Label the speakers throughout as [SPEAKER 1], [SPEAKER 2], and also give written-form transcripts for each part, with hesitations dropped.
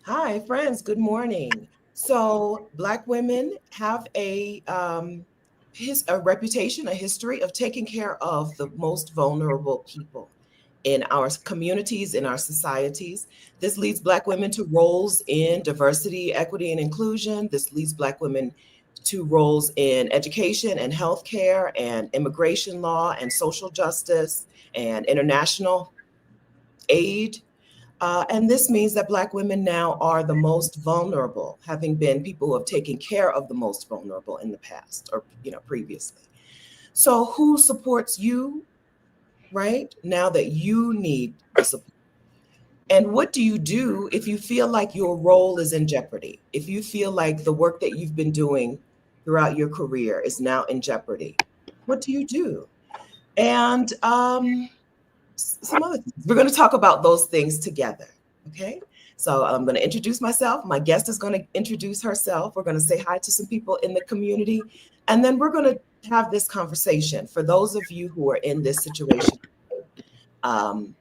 [SPEAKER 1] Hi, friends. Good morning. So, Black women have a reputation, a history of taking care of the most vulnerable people in our communities, in our societies. This leads Black women to roles in diversity, equity, and inclusion. This leads Black women to roles in education and healthcare and immigration law and social justice and international aid. And this means that Black women now are the most vulnerable, having been people who have taken care of the most vulnerable in the past or previously. So who supports you right now that you need the support? And what do you do if you feel like your role is in jeopardy? If you feel like the work that you've been doing throughout your career is now in jeopardy, what do you do? And some other things. We're going to talk about those things together. Okay. So I'm going to introduce myself. My guest is going to introduce herself. We're going to say hi to some people in the community. And then we're going to have this conversation for those of you who are in this situation. Um,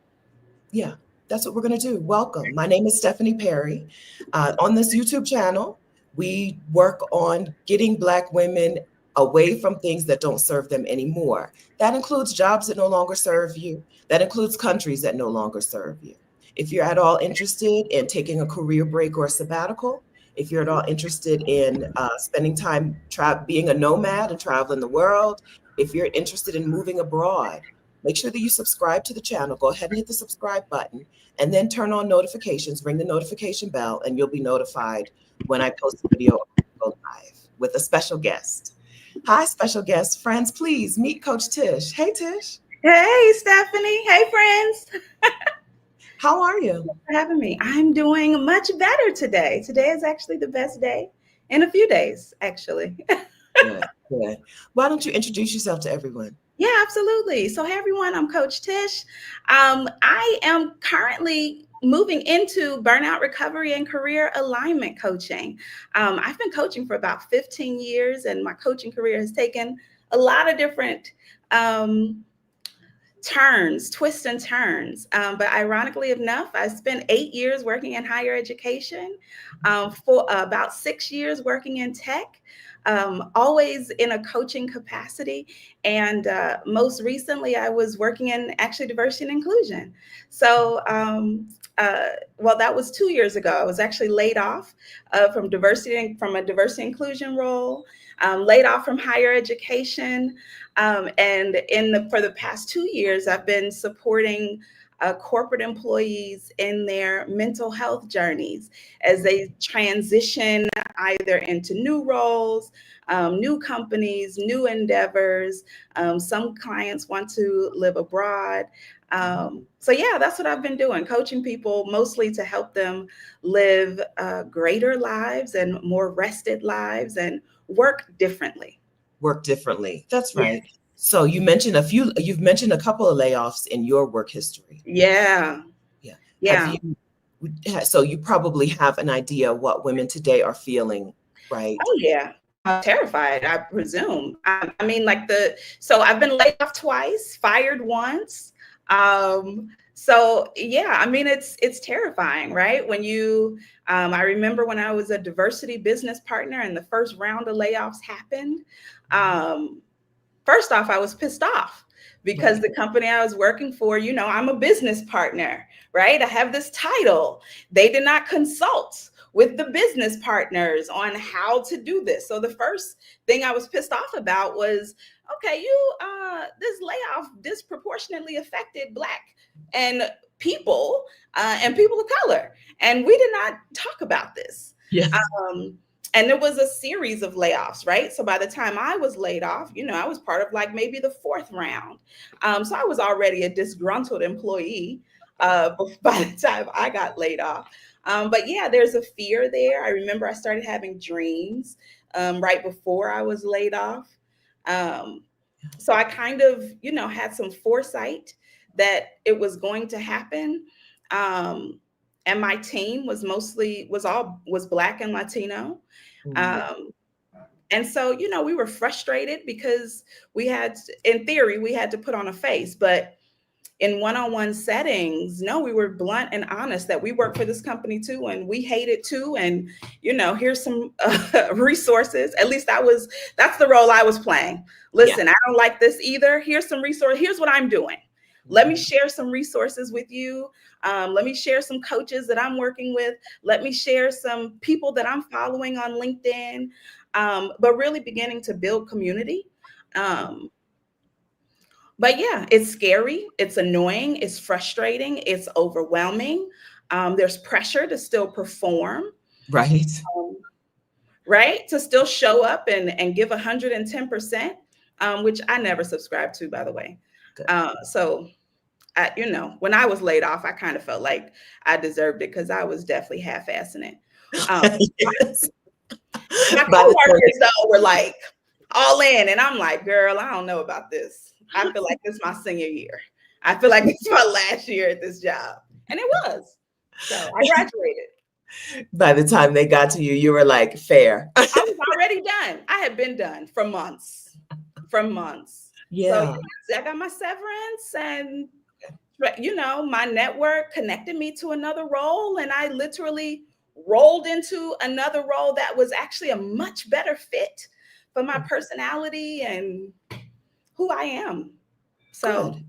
[SPEAKER 1] yeah, that's what we're going to do. Welcome. My name is Stephanie Perry. On this YouTube channel, we work on getting Black women away from things that don't serve them anymore. That includes jobs that no longer serve you. That includes countries that no longer serve you. If you're at all interested in taking a career break or a sabbatical, if you're at all interested in spending time being a nomad and traveling the world, if you're interested in moving abroad, make sure that you subscribe to the channel. Go ahead and hit the subscribe button and then turn on notifications, ring the notification bell, and you'll be notified when I post a video or go live with a special guest. Hi, special guest. Friends, please meet Coach Tish. Hey, Tish.
[SPEAKER 2] Hey, Stephanie. Hey, friends.
[SPEAKER 1] How are you?
[SPEAKER 2] Thanks for having me. I'm doing much better today. Today is actually the best day in a few days, actually.
[SPEAKER 1] Good, good. Why don't you introduce yourself to everyone?
[SPEAKER 2] Yeah, absolutely. So, hey, everyone, I'm Coach Tish. I am currently moving into burnout recovery and career alignment coaching. I've been coaching for about 15 years, and my coaching career has taken a lot of different um, twists and turns. But ironically enough, I spent 8 years working in higher education, for about 6 years working in tech, always in a coaching capacity. And most recently, I was working in actually diversity and inclusion. So, well, that was 2 years ago. I was actually laid off from a diversity inclusion role, laid off from higher education, and for the past 2 years, I've been supporting corporate employees in their mental health journeys as they transition either into new roles, new companies, new endeavors. Some clients want to live abroad. So yeah, that's what I've been doing, coaching people mostly to help them live greater lives and more rested lives and work differently.
[SPEAKER 1] Work differently. That's
[SPEAKER 2] Yeah.
[SPEAKER 1] right. So you've mentioned a couple of layoffs in your work history.
[SPEAKER 2] Yeah.
[SPEAKER 1] Yeah. Have
[SPEAKER 2] Yeah.
[SPEAKER 1] you, so you probably have an idea what women today are feeling, right?
[SPEAKER 2] Oh yeah. Terrified, I presume. I mean, so I've been laid off twice, fired once. So yeah, I mean, it's terrifying, right? I remember when I was a diversity business partner and the first round of layoffs happened. Um, First off, I was pissed off because
[SPEAKER 1] Right.
[SPEAKER 2] the company I was working for, I'm a business partner, right? I have this title. They did not consult with the business partners on how to do this. So the first thing I was pissed off about was, okay, this layoff disproportionately affected Black and people of color, and we did not talk about this.
[SPEAKER 1] Yes.
[SPEAKER 2] Um, and there was a series of layoffs, right? So by the time I was laid off, I was part of like maybe the fourth round. So I was already a disgruntled employee by the time I got laid off. But yeah, there's a fear there. I remember I started having dreams right before I was laid off. Um, so I kind of, had some foresight that it was going to happen. Um, and my team was Black and Latino.
[SPEAKER 1] Mm.
[SPEAKER 2] Um, and so, we were frustrated because in theory, we had to put on a face, but in one-on-one settings, no, we were blunt and honest that we work for this company too, and we hate it too. And, here's some resources. At least that's the role I was playing. Listen, I don't like this either. Here's some resource. Here's what I'm doing. Let me share some resources with you. Let me share some coaches that I'm working with. Let me share some people that I'm following on LinkedIn. But really beginning to build community. But yeah, it's scary. It's annoying. It's frustrating. It's overwhelming. There's pressure to still perform.
[SPEAKER 1] Right.
[SPEAKER 2] Right. To still show up and give 110%, which I never subscribed to, by the way. So when I was laid off, I kind of felt like I deserved it because I was definitely half-assing it.
[SPEAKER 1] Yes.
[SPEAKER 2] My coworkers, though, were like all in. And I'm like, girl, I don't know about this. I feel like this is my senior year. I feel like it's my last year at this job. And it was. So I graduated.
[SPEAKER 1] By the time they got to you, you were like, fair.
[SPEAKER 2] I was already done. I had been done for months.
[SPEAKER 1] Yeah.
[SPEAKER 2] So I got my severance, and my network connected me to another role, and I literally rolled into another role that was actually a much better fit for my personality and who I am. So
[SPEAKER 1] good.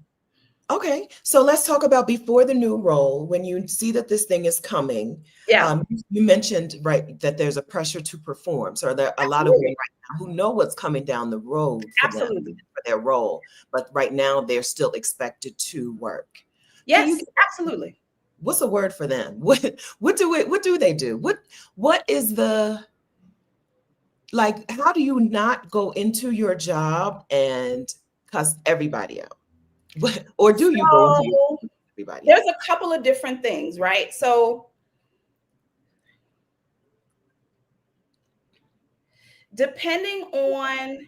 [SPEAKER 1] Okay, so let's talk about before the new role, when you see that this thing is coming.
[SPEAKER 2] Yeah.
[SPEAKER 1] You mentioned, right, that there's a pressure to perform. So there are a lot of women right now who know what's coming down the road for them, for their role, but right now they're still expected to work.
[SPEAKER 2] Yes, absolutely.
[SPEAKER 1] What's a word for them? What do they do? What is the, like, how do you not go into your job and cuss everybody out? Or do you go into everybody?
[SPEAKER 2] There's a couple of different things, right? So depending on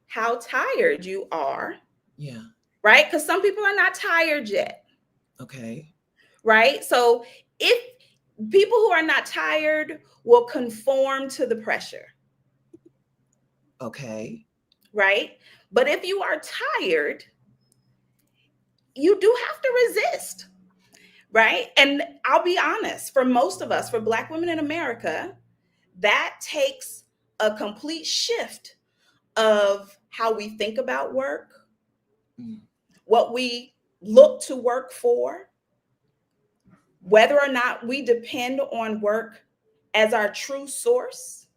[SPEAKER 2] how tired you are.
[SPEAKER 1] Yeah.
[SPEAKER 2] Right? Because some people are not tired yet.
[SPEAKER 1] Okay.
[SPEAKER 2] Right? So if people who are not tired will conform to the pressure.
[SPEAKER 1] Okay.
[SPEAKER 2] Right? But if you are tired, you do have to resist. Right? And I'll be honest, for most of us, for Black women in America, that takes a complete shift of how we think about work, what we look to work for, whether or not we depend on work as our true source,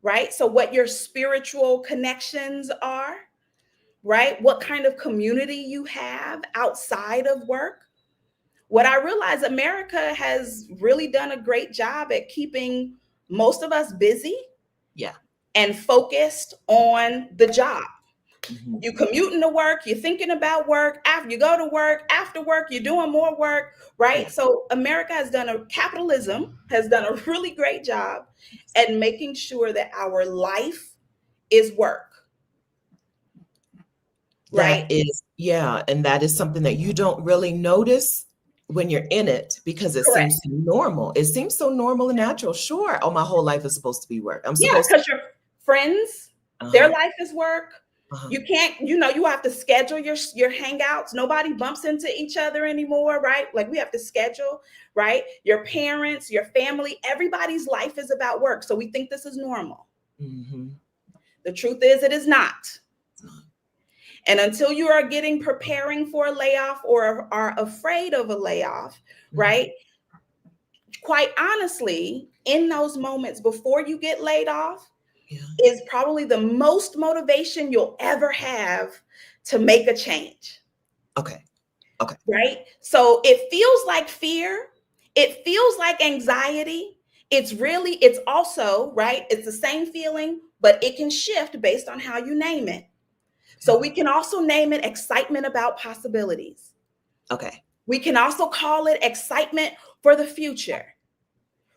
[SPEAKER 2] right? So what your spiritual connections are, right? What kind of community you have outside of work. What I realize, America has really done a great job at keeping most of us busy, and focused on the job. You commuting to work, you're thinking about work, after you go to work, after work, you're doing more work, right? Yeah. So capitalism has done a really great job at making sure that our life is work. Right?
[SPEAKER 1] And that is something that you don't really notice when you're in it, because it seems normal. It seems so normal and natural. Sure. Oh, my whole life is supposed to be work.
[SPEAKER 2] Because your friends, their life is work. You can't, you have to schedule your hangouts. Nobody bumps into each other anymore, right? Like, we have to schedule, right? Your parents, your family, everybody's life is about work. So we think this is normal. The truth is, it is not. And until you are preparing for a layoff or are afraid of a layoff, right? Quite honestly, in those moments before you get laid off, is probably the most motivation you'll ever have to make a change.
[SPEAKER 1] Okay.
[SPEAKER 2] Right? So it feels like fear. It feels like anxiety. It's also, right? It's the same feeling, but it can shift based on how you name it. So we can also name it excitement about possibilities.
[SPEAKER 1] Okay.
[SPEAKER 2] We can also call it excitement for the future.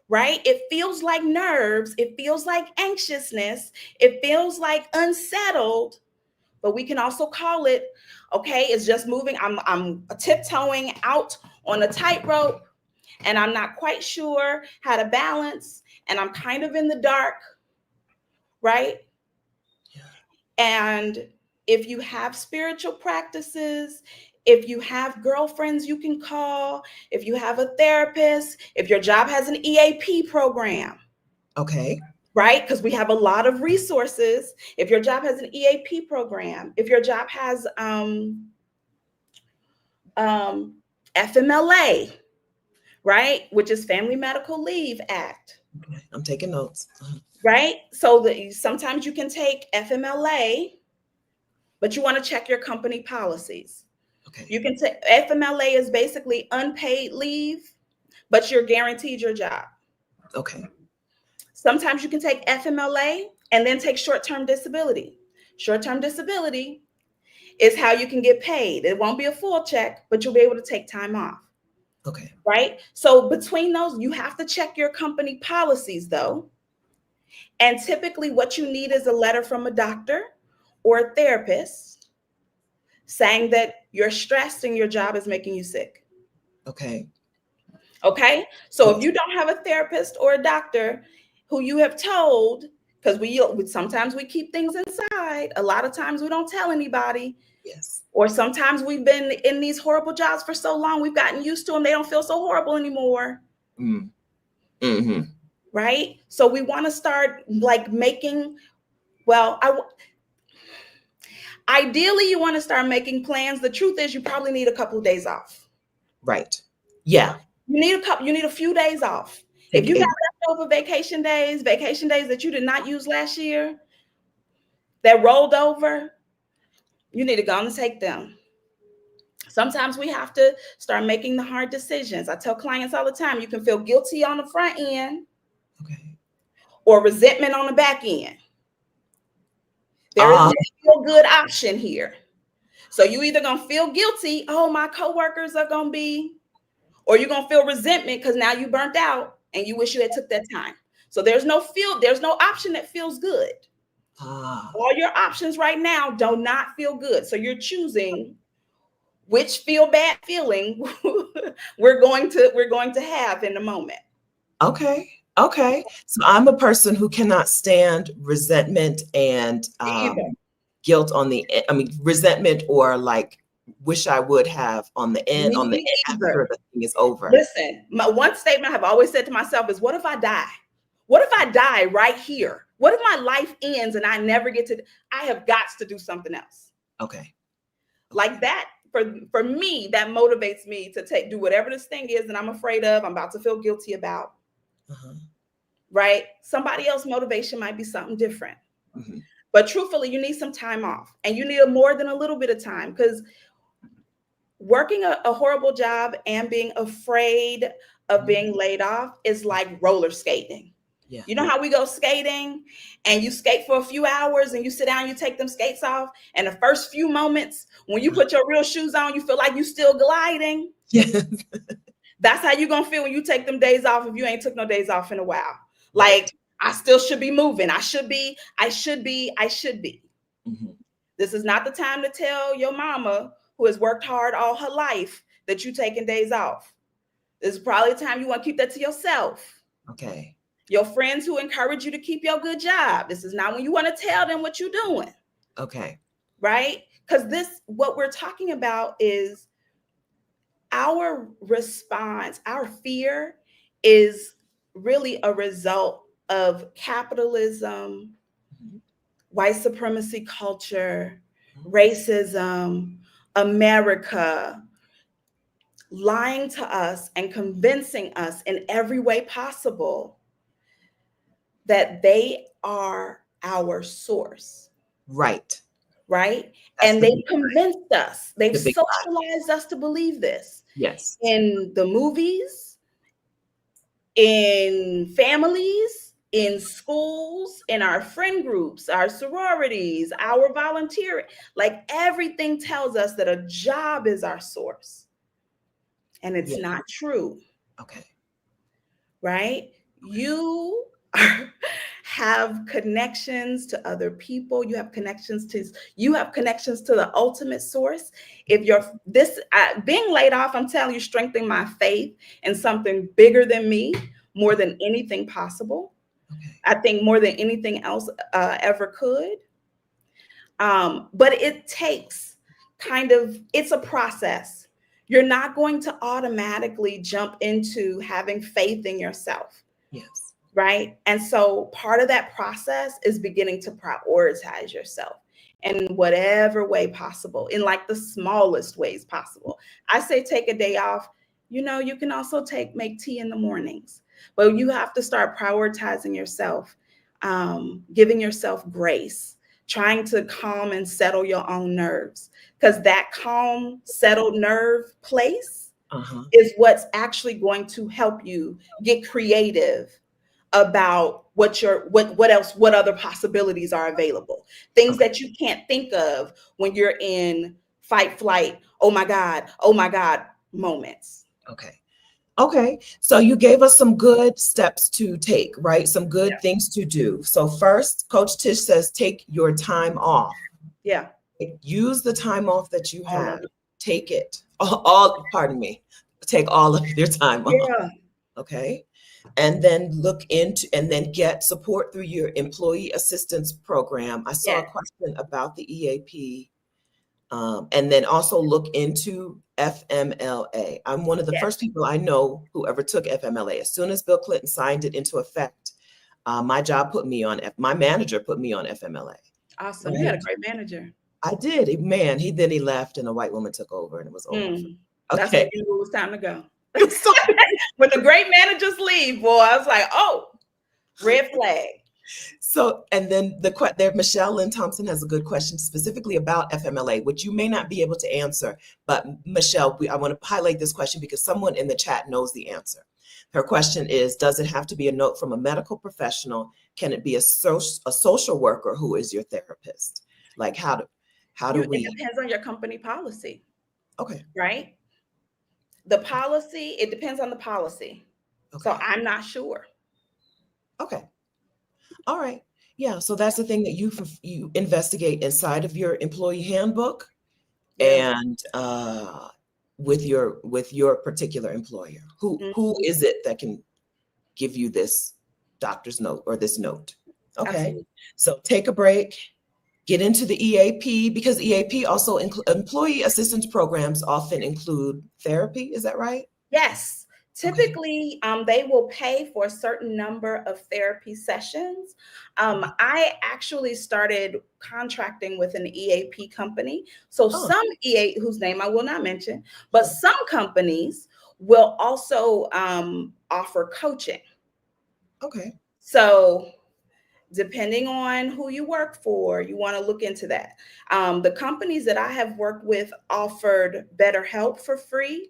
[SPEAKER 2] Right? It feels like nerves. It feels like anxiousness. It feels like unsettled, but we can also call it, okay, it's just moving. I'm tiptoeing out on a tightrope, and I'm not quite sure how to balance, and I'm kind of in the dark, right? Yeah. And if you have spiritual practices, if you have girlfriends you can call, if you have a therapist, if your job has an EAP program.
[SPEAKER 1] Okay.
[SPEAKER 2] Right? Because we have a lot of resources. If your job has an EAP program, if your job has FMLA, right? Which is Family Medical Leave Act.
[SPEAKER 1] Okay. I'm taking notes.
[SPEAKER 2] Right? So sometimes you can take FMLA, but you want to check your company policies.
[SPEAKER 1] Okay.
[SPEAKER 2] You can take FMLA is basically unpaid leave, but you're guaranteed your job.
[SPEAKER 1] Okay.
[SPEAKER 2] Sometimes you can take FMLA and then take short-term disability. Short-term disability is how you can get paid. It won't be a full check, but you'll be able to take time off.
[SPEAKER 1] Okay.
[SPEAKER 2] Right? So between those, you have to check your company policies though. And typically what you need is a letter from a doctor or a therapist saying that you're stressed and your job is making you sick.
[SPEAKER 1] Okay.
[SPEAKER 2] Okay? So
[SPEAKER 1] Yes.
[SPEAKER 2] if you don't have a therapist or a doctor who you have told, because sometimes we keep things inside, a lot of times we don't tell anybody.
[SPEAKER 1] Yes.
[SPEAKER 2] Or sometimes we've been in these horrible jobs for so long, we've gotten used to them, they don't feel so horrible anymore.
[SPEAKER 1] Mm-hmm.
[SPEAKER 2] Right? So we want to start like making, ideally you want to start making plans. The truth is you probably need a couple of days off.
[SPEAKER 1] Right. Yeah.
[SPEAKER 2] You need a few days off. If you got leftover vacation days that you did not use last year, that rolled over, you need to go and take them. Sometimes we have to start making the hard decisions. I tell clients all the time, you can feel guilty on the front end,
[SPEAKER 1] okay,
[SPEAKER 2] or resentment on the back end. There is no feel good option here. So you either gonna feel guilty, oh, my coworkers are gonna be, or you're gonna feel resentment because now you burnt out and you wish you had took that time. So there's no option that feels good. All your options right now do not feel good. So you're choosing which feel bad feeling we're going to have in a moment.
[SPEAKER 1] Okay. Okay. So I'm a person who cannot stand resentment and guilt on the end. I mean, resentment or like wish I would have on the end, after the thing is over.
[SPEAKER 2] Listen, my one statement I've always said to myself is, what if I die? What if I die right here? What if my life ends and I never get to, I have got to do something else.
[SPEAKER 1] Okay.
[SPEAKER 2] Like that, for me, that motivates me to do whatever this thing is that I'm afraid of, I'm about to feel guilty about. Right? Somebody else's motivation might be something different. But truthfully, you need some time off, and you need more than a little bit of time, because working a horrible job and being afraid of being laid off is like roller skating. Yeah. You know how we go skating and you skate for a few hours and you sit down, you take them skates off, and the first few moments when you put your real shoes on, you feel like you still gliding. Yeah. That's how you're gonna feel when you take them days off if you ain't took no days off in a while. Like, I still should be moving. I should be. This is not the time to tell your mama, who has worked hard all her life, that you taking days off. This is probably the time you want to keep that to yourself. Okay. Your friends who encourage you to keep your good job. This is not when you want to tell them what you're doing. Okay. Right? Because what we're talking about is our response, our fear is really a result of capitalism, white supremacy culture, racism, America, lying to us and convincing us in every way possible that they are our source. Right. Right. And they convinced us, they've socialized us to believe this. Yes. In the movies, in families, in schools, in our friend groups, our sororities, our volunteering, like everything tells us that a job is our source. And it's not true. Okay. Right? You have connections to other people. You have connections to the ultimate source. If being laid off, I'm telling you, strengthening my faith in something bigger than me, more than anything possible. Okay. I think more than anything else ever could. But it takes it's a process. You're not going to automatically jump into having faith in yourself.
[SPEAKER 1] Yes.
[SPEAKER 2] Right. And so part of that process is beginning to prioritize yourself in whatever way possible, in like the smallest ways possible. I say take a day off. You can also make tea in the mornings, but you have to start prioritizing yourself, giving yourself grace, trying to calm and settle your own nerves, because that calm, settled nerve place is what's actually going to help you get creative about what other possibilities are available. Things that you can't think of when you're in fight, flight, oh my God moments.
[SPEAKER 1] Okay. So you gave us some good steps to take, right? Some good things to do. So first, Coach Tish says, take your time off.
[SPEAKER 2] Yeah.
[SPEAKER 1] Use the time off that you
[SPEAKER 2] All
[SPEAKER 1] have.
[SPEAKER 2] of it.
[SPEAKER 1] Take it. Pardon me. Take all of your time off.
[SPEAKER 2] Yeah.
[SPEAKER 1] Okay. And then and then get support through your employee assistance program. I saw a question about the EAP. And then also look into FMLA. I'm one of the first people I know who ever took FMLA. As soon as Bill Clinton signed it into effect, my manager put me on FMLA.
[SPEAKER 2] Awesome. You had a great manager.
[SPEAKER 1] I did. Then he left and a white woman took over and it was over.
[SPEAKER 2] That's when you knew it was time to go. When the great managers leave, boy, I was like, oh, red flag.
[SPEAKER 1] So, and then Michelle Lynn Thompson has a good question specifically about FMLA, which you may not be able to answer, but Michelle, I want to highlight this question because someone in the chat knows the answer. Her question is, does it have to be a note from a medical professional? Can it be a social worker who is your therapist? Like how do we?
[SPEAKER 2] It depends on your company policy.
[SPEAKER 1] Okay.
[SPEAKER 2] Right? The policy, it depends on the policy. Okay. So I'm not sure.
[SPEAKER 1] Okay. All right. Yeah. So that's the thing that you investigate inside of your employee handbook and with your particular employer. Who is it that can give you this doctor's note or this note? Okay. Absolutely. So take a break, get into the EAP, because EAP also employee assistance programs often include therapy. Is that right?
[SPEAKER 2] Yes. Typically, they will pay for a certain number of therapy sessions. I actually started contracting with an EAP company. So some EAP, whose name I will not mention, but some companies will also offer coaching.
[SPEAKER 1] Okay.
[SPEAKER 2] So depending on who you work for, you want to look into that. The companies that I have worked with offered BetterHelp for free.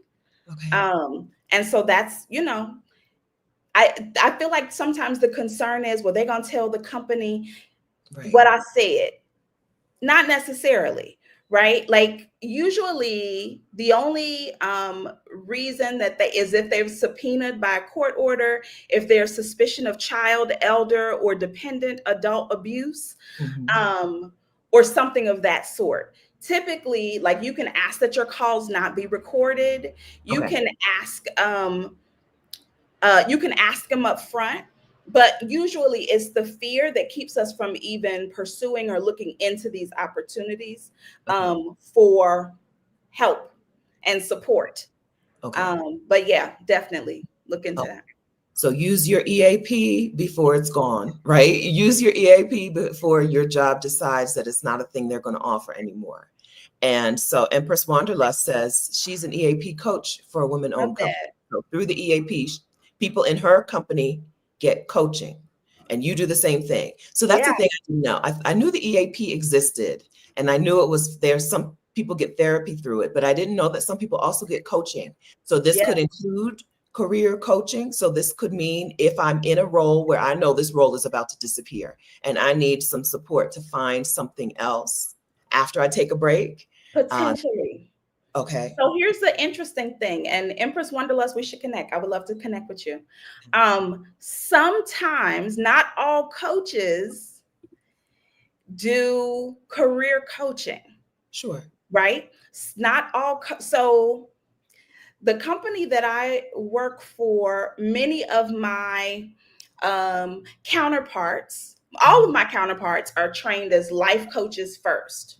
[SPEAKER 2] Okay. And so that's, I feel like sometimes the concern is, well, they're going to tell the company what I said. Not necessarily, right? Like usually the only reason that is if they're subpoenaed by a court order, if there's suspicion of child, elder, or dependent adult abuse, or something of that sort. Typically, like you can ask that your calls not be recorded. You can ask them up front, but usually it's the fear that keeps us from even pursuing or looking into these opportunities for help and support. But yeah, definitely look into that.
[SPEAKER 1] So use your EAP before it's gone, right? Use your EAP before your job decides that it's not a thing they're going to offer anymore. And so Empress Wanderlust says she's an EAP coach for a women-owned company. So through the EAP, people in her company get coaching, and you do the same thing. So that's the thing I didn't know. I knew the EAP existed, and I knew it was there. Some people get therapy through it, but I didn't know that some people also get coaching. So this could include career coaching. So this could mean if I'm in a role where I know this role is about to disappear and I need some support to find something else after I take a break.
[SPEAKER 2] Potentially.
[SPEAKER 1] Okay.
[SPEAKER 2] So here's the interesting thing, and Empress Wanderlust, we should connect. I would love to connect with you. Sometimes, not all coaches do career coaching.
[SPEAKER 1] Sure.
[SPEAKER 2] Right? Not all. So the company that I work for, many of my counterparts, all of my counterparts are trained as life coaches first.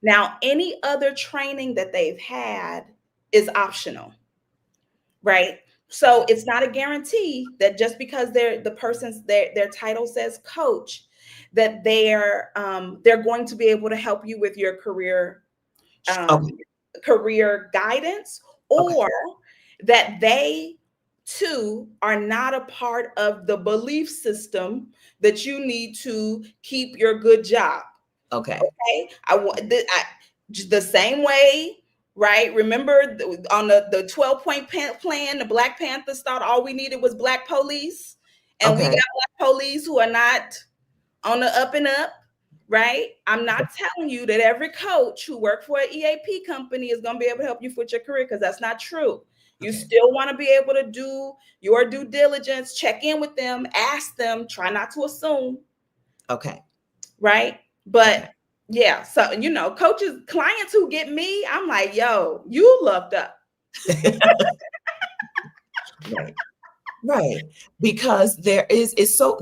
[SPEAKER 2] Now, any other training that they've had is optional, right? So it's not a guarantee that just because their title says coach, that they're going to be able to help you with your
[SPEAKER 1] Okay.
[SPEAKER 2] career guidance,
[SPEAKER 1] Okay.
[SPEAKER 2] or that they too are not a part of the belief system that you need to keep your good job.
[SPEAKER 1] Okay.
[SPEAKER 2] Okay, the same way, right? Remember on the 12-point plan, the Black Panthers thought all we needed was black police, and we
[SPEAKER 1] Okay.
[SPEAKER 2] got black police who are not on the up and up, right? I'm not telling you that every coach who worked for an EAP company is going to be able to help you with your career, because that's not true. You
[SPEAKER 1] Okay.
[SPEAKER 2] still want to be able to do your due diligence, check in with them, ask them, try not to assume.
[SPEAKER 1] Okay.
[SPEAKER 2] Right. But
[SPEAKER 1] Okay.
[SPEAKER 2] yeah, so coaches, clients who get me, I'm like, yo, you lucked up.
[SPEAKER 1] Right. Right. Because it's so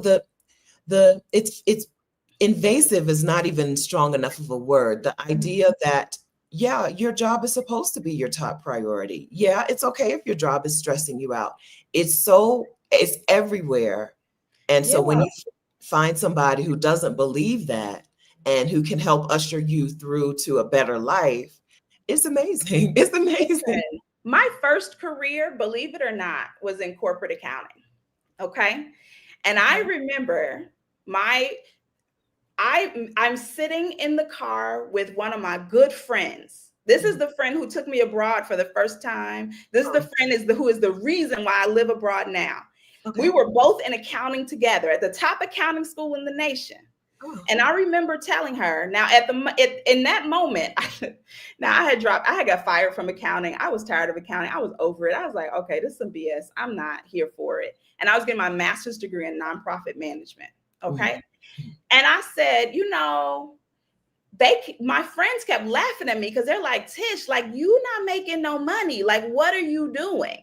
[SPEAKER 1] it's invasive is not even strong enough of a word. The idea that, yeah, your job is supposed to be your top priority. Yeah, it's okay if your job is stressing you out. It's everywhere. And
[SPEAKER 2] Yeah.
[SPEAKER 1] so when you find somebody who doesn't believe that and who can help usher you through to a better life, it's amazing. It's amazing.
[SPEAKER 2] Listen, my first career, believe it or not, was in corporate accounting. Okay. And I remember I'm sitting in the car with one of my good friends. This is the friend who took me abroad for the first time. This is the friend who is the reason why I live abroad now.
[SPEAKER 1] Okay.
[SPEAKER 2] We were both in accounting together at the top accounting school in the nation.
[SPEAKER 1] Oh.
[SPEAKER 2] And I remember telling her, now in that moment, I had got fired from accounting. I was tired of accounting. I was over it. I was like, okay, this is some BS. I'm not here for it. And I was getting my master's degree in nonprofit management. Okay. Mm-hmm. And I said, my friends kept laughing at me because they're like, Tish, like, you not making no money. Like, what are you doing?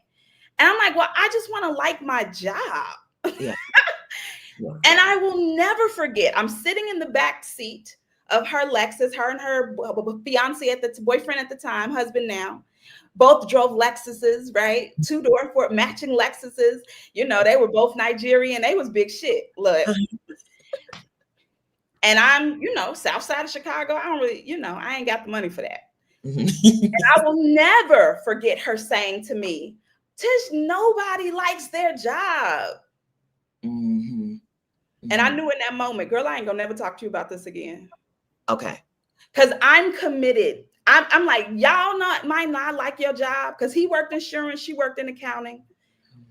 [SPEAKER 2] And I'm like, well, I just want to like my job.
[SPEAKER 1] Yeah.
[SPEAKER 2] Yeah. And I will never forget, I'm sitting in the back seat of her Lexus, her and her boyfriend at the time, husband now, both drove Lexuses, right? 2-door for matching Lexuses. They were both Nigerian. They was big shit. Look. And I'm, south side of Chicago. I don't really, I ain't got the money for that. And I will never forget her saying to me, Tish, nobody likes their job. Mm-hmm. And I knew in that moment, girl, I ain't gonna never talk to you about this again.
[SPEAKER 1] Okay.
[SPEAKER 2] Because I'm committed. I'm like, y'all might not like your job, because he worked insurance, she worked in accounting.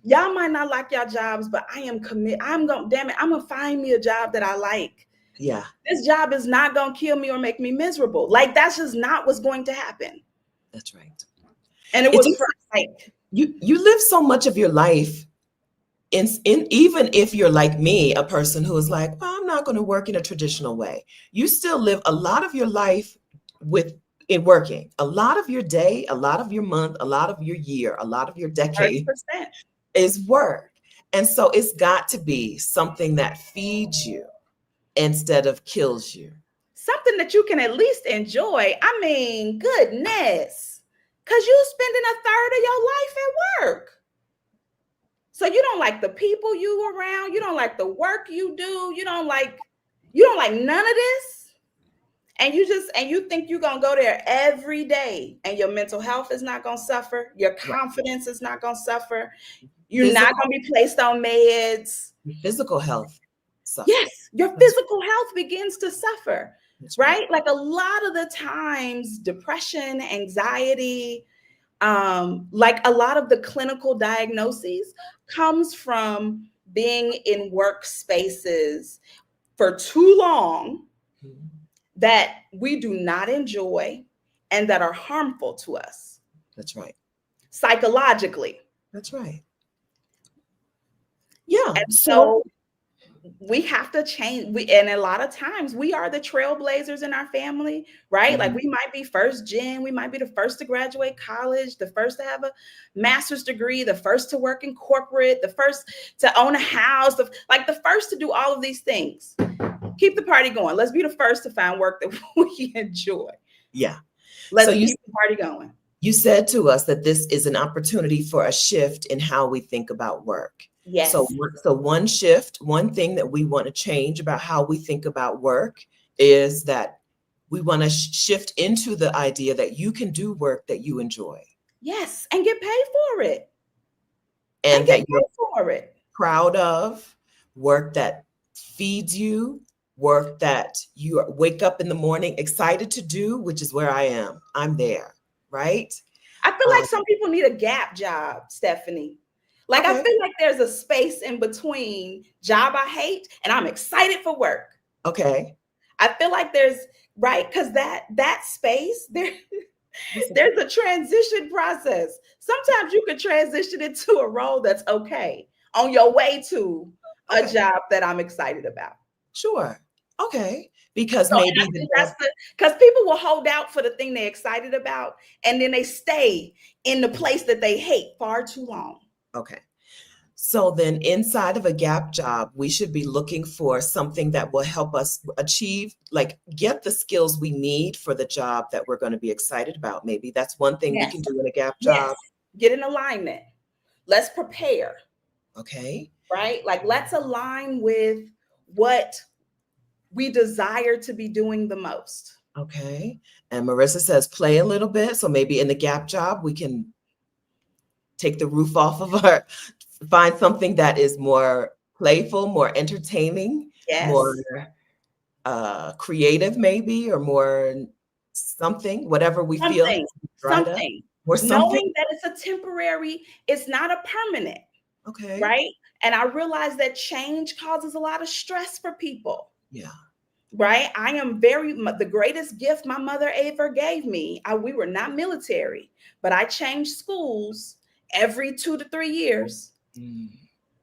[SPEAKER 2] Y'all might not like your jobs, but I am committed. I'm gonna find me a job that I like.
[SPEAKER 1] Yeah.
[SPEAKER 2] This job is not gonna kill me or make me miserable. Like, that's just not what's going to happen.
[SPEAKER 1] That's right.
[SPEAKER 2] And it was like
[SPEAKER 1] you live so much of your life in even if you're like me, a person who is like, well, I'm not going to work in a traditional way. You still live a lot of your life in working, a lot of your day, a lot of your month, a lot of your year, a lot of your decade
[SPEAKER 2] 100%.
[SPEAKER 1] Is work. And so it's got to be something that feeds you instead of kills you.
[SPEAKER 2] Something that you can at least enjoy. I mean, goodness, because you're spending a third of your life at work. So you don't like the people you around. You don't like the work you do. You don't like none of this. And you think you're going to go there every day and your mental health is not going to suffer. Your confidence is not going to suffer. You're not going to be placed on meds.
[SPEAKER 1] Physical health suffers.
[SPEAKER 2] Yes, your physical health begins to suffer, right? Like, a lot of the times, depression, anxiety, like a lot of the clinical diagnoses comes from being in workspaces for too long that we do not enjoy and that are harmful to us.
[SPEAKER 1] That's right.
[SPEAKER 2] Psychologically.
[SPEAKER 1] That's right. Yeah.
[SPEAKER 2] And so we have to change. And a lot of times we are the trailblazers in our family, right? Mm-hmm. Like, we might be first gen, we might be the first to graduate college, the first to have a master's degree, the first to work in corporate, the first to own a house, the first to do all of these things. Keep the party going. Let's be the first to find work that we enjoy.
[SPEAKER 1] Yeah.
[SPEAKER 2] Let's keep the party going.
[SPEAKER 1] You said to us that this is an opportunity for a shift in how we think about work.
[SPEAKER 2] Yes.
[SPEAKER 1] So one shift, one thing that we want to change about how we think about work is that we want to shift into the idea that you can do work that you enjoy.
[SPEAKER 2] Yes, and get paid for it.
[SPEAKER 1] And that you're
[SPEAKER 2] for it.
[SPEAKER 1] Proud of, work that feeds you, work that you wake up in the morning excited to do, which is where I am. I'm there, right?
[SPEAKER 2] I feel like some people need a gap job, Stephanie. Like, okay. I feel like there's a space in between job I hate and I'm excited for work.
[SPEAKER 1] Okay.
[SPEAKER 2] I feel like there's, right, because that space, there's a transition process. Sometimes you can transition into a role that's okay on your way to a job that I'm excited about.
[SPEAKER 1] Sure. Okay. Because maybe
[SPEAKER 2] because people will hold out for the thing they're excited about, and then they stay in the place that they hate far too long.
[SPEAKER 1] Okay. So then inside of a gap job, we should be looking for something that will help us achieve, like get the skills we need for the job that we're going to be excited about. Maybe that's one thing we can do in a gap job.
[SPEAKER 2] Get in alignment. Let's prepare.
[SPEAKER 1] Okay.
[SPEAKER 2] Right? Like, let's align with what we desire to be doing the most.
[SPEAKER 1] Okay. And Marissa says play a little bit. So maybe in the gap job, we can take the roof off of our, find something that is more playful, more entertaining, more creative maybe, or more something, whatever we feel.
[SPEAKER 2] Something. Knowing that it's a temporary, it's not a permanent.
[SPEAKER 1] Okay.
[SPEAKER 2] Right? And I realize that change causes a lot of stress for people.
[SPEAKER 1] Yeah.
[SPEAKER 2] Right? I am the greatest gift my mother ever gave me. We were not military, but I changed schools every 2 to 3 years.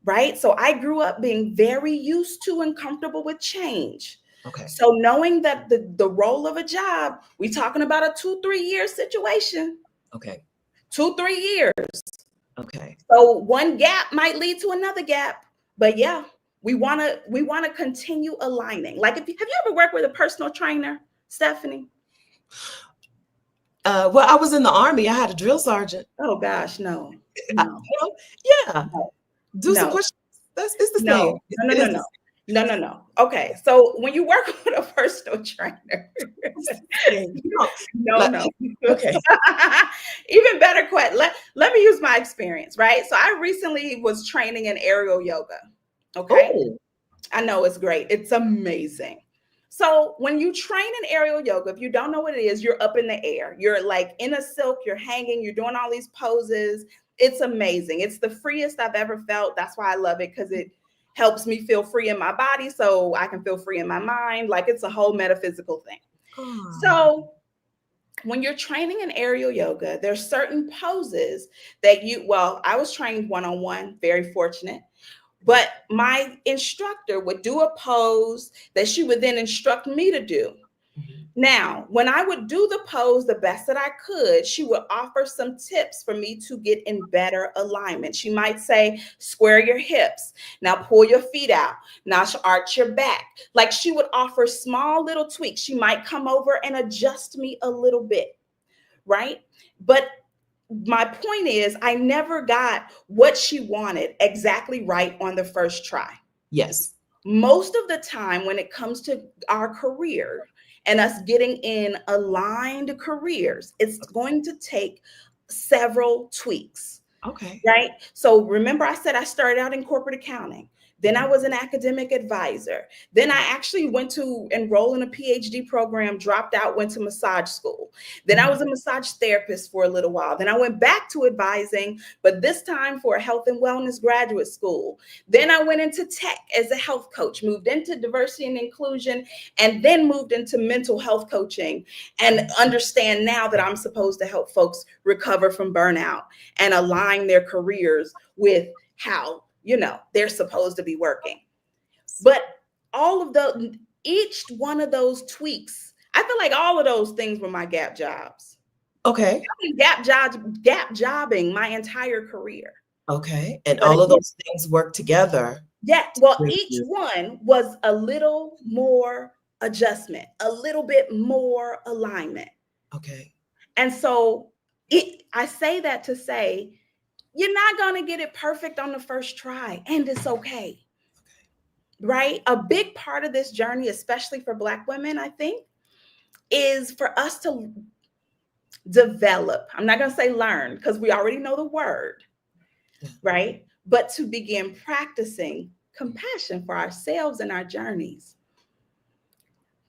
[SPEAKER 2] Right? So I grew up being very used to and comfortable with change.
[SPEAKER 1] Okay.
[SPEAKER 2] So knowing that the role of a job, we're talking about a 2-3 year situation.
[SPEAKER 1] Okay.
[SPEAKER 2] 2-3 years.
[SPEAKER 1] Okay.
[SPEAKER 2] So one gap might lead to another gap, but yeah, we want to continue aligning. Like, have you ever worked with a personal trainer, Stephanie?
[SPEAKER 1] Well, I was in the Army. I had a drill sergeant.
[SPEAKER 2] Oh gosh, no.
[SPEAKER 1] Yeah. Do some push-ups. It's the same.
[SPEAKER 2] No. Okay, so when you work with a personal trainer, no.
[SPEAKER 1] Okay.
[SPEAKER 2] Even better question. Let me use my experience, right? So I recently was training in aerial yoga. Okay.
[SPEAKER 1] Ooh.
[SPEAKER 2] I know it's great. It's amazing. So when you train in aerial yoga, if you don't know what it is, you're up in the air. You're like in a silk, you're hanging, you're doing all these poses. It's amazing. It's the freest I've ever felt. That's why I love it, because it helps me feel free in my body so I can feel free in my mind. Like, it's a whole metaphysical thing. So when you're training in aerial yoga, there's certain poses that I was trained one-on-one, very fortunate, but my instructor would do a pose that she would then instruct me to do. Now, when I would do the pose the best that I could, she would offer some tips for me to get in better alignment. She might say, square your hips. Now pull your feet out. Now arch your back. Like, she would offer small little tweaks. She might come over and adjust me a little bit, right? But my point is, I never got what she wanted exactly right on the first try.
[SPEAKER 1] Yes.
[SPEAKER 2] Most of the time when it comes to our career, and us getting in aligned careers, it's going to take several tweaks.
[SPEAKER 1] Okay.
[SPEAKER 2] Right? So remember, I said I started out in corporate accounting. Then I was an academic advisor. Then I actually went to enroll in a PhD program, dropped out, went to massage school. Then I was a massage therapist for a little while. Then I went back to advising, but this time for a health and wellness graduate school. Then I went into tech as a health coach, moved into diversity and inclusion, and then moved into mental health coaching, and understand now that I'm supposed to help folks recover from burnout and align their careers with how they're supposed to be working. But each one of those tweaks, I feel like all of those things were my gap jobs.
[SPEAKER 1] Okay.
[SPEAKER 2] Gap jobbing my entire career.
[SPEAKER 1] Okay. And all of those things work together
[SPEAKER 2] Yeah, well,
[SPEAKER 1] Thank
[SPEAKER 2] each
[SPEAKER 1] you.
[SPEAKER 2] one was a little more adjustment, a little bit more alignment.
[SPEAKER 1] Okay.
[SPEAKER 2] And so I say that to say, you're not going to get it perfect on the first try, and it's okay. Right? A big part of this journey, especially for Black women, I think, is for us to develop. I'm not going to say learn because we already know the word,
[SPEAKER 1] Yeah.
[SPEAKER 2] right? But to begin practicing compassion for ourselves and our journeys.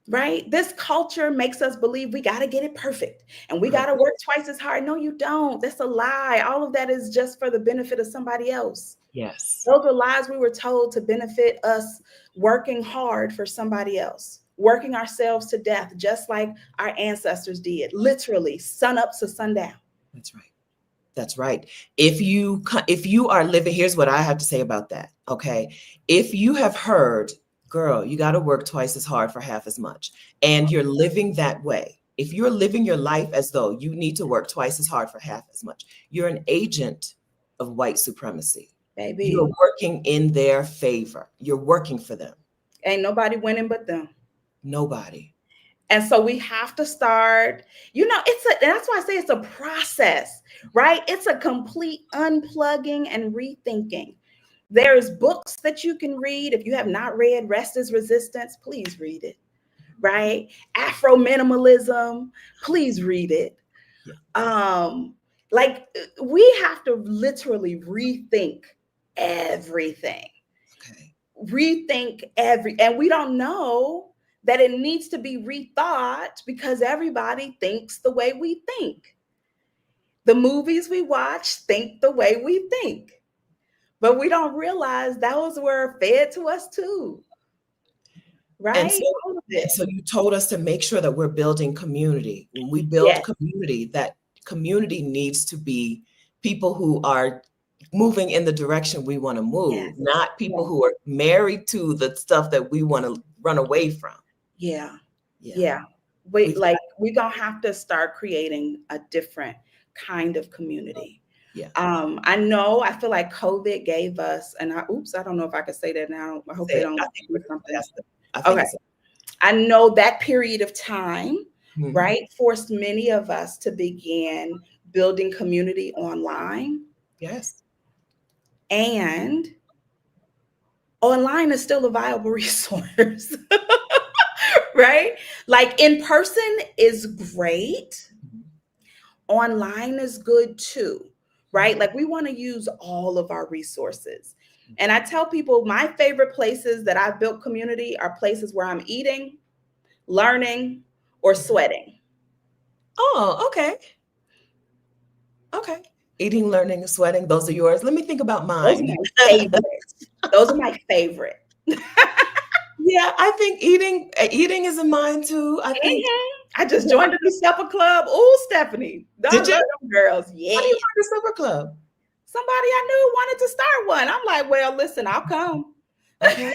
[SPEAKER 2] Right? This culture makes us believe we got to get it perfect and we got to work twice as hard. No, you don't. That's a lie. All of that is just for the benefit of somebody else.
[SPEAKER 1] Yes.
[SPEAKER 2] Those are lies we were told to benefit us working hard for somebody else, working ourselves to death, just like our ancestors did, literally sun up to sundown.
[SPEAKER 1] That's right. That's right. If you are living, here's what I have to say about that. Okay. If you have heard, girl, you got to work twice as hard for half as much, and you're living that way, if you're living your life as though you need to work twice as hard for half as much, you're an agent of white supremacy. You're
[SPEAKER 2] Baby,
[SPEAKER 1] working in their favor. You're working for them.
[SPEAKER 2] ain't nobody winning but them.
[SPEAKER 1] Nobody.
[SPEAKER 2] And so we have to start, that's why I say it's a process, right? It's a complete unplugging and rethinking. There's books that you can read. If you have not read Rest is Resistance, please read it, right? Afro Minimalism, please read it.
[SPEAKER 1] Yeah.
[SPEAKER 2] Like we have to literally rethink everything.
[SPEAKER 1] Okay.
[SPEAKER 2] And we don't know that it needs to be rethought because everybody thinks the way we think. The movies we watch think the way we think, but we don't realize those were fed to us too. Right?
[SPEAKER 1] And so you told us to make sure that we're building community. When we build
[SPEAKER 2] Yes.
[SPEAKER 1] community, that community needs to be people who are moving in the direction we want to move,
[SPEAKER 2] Yes.
[SPEAKER 1] not people who are married to the stuff that we want to run away from.
[SPEAKER 2] Yeah. We're gonna have to start creating a different kind of community.
[SPEAKER 1] Yeah.
[SPEAKER 2] I feel like COVID gave us, I don't know if I can say that now. I hope they don't do something. Okay. I know that period of time, right, forced many of us to begin building community online.
[SPEAKER 1] Yes.
[SPEAKER 2] And online is still a viable resource. Right? Like in person is great. Online is good too, right? Like we want to use all of our resources. And I tell people my favorite places that I've built community are places where I'm eating, learning, or sweating.
[SPEAKER 1] Oh, okay. Okay. Eating, learning, and sweating. Those are yours. Let me think about
[SPEAKER 2] Those are
[SPEAKER 1] mine.
[SPEAKER 2] my favorite. Those are my favorite.
[SPEAKER 1] Yeah, I think eating is in mine too. I think.
[SPEAKER 2] I just joined the supper club. Oh, Stephanie.
[SPEAKER 1] Did you?
[SPEAKER 2] Love them girls. Yeah.
[SPEAKER 1] How do you find the supper club?
[SPEAKER 2] Somebody I knew wanted to start one. I'm like, well, listen, I'll come.
[SPEAKER 1] Okay.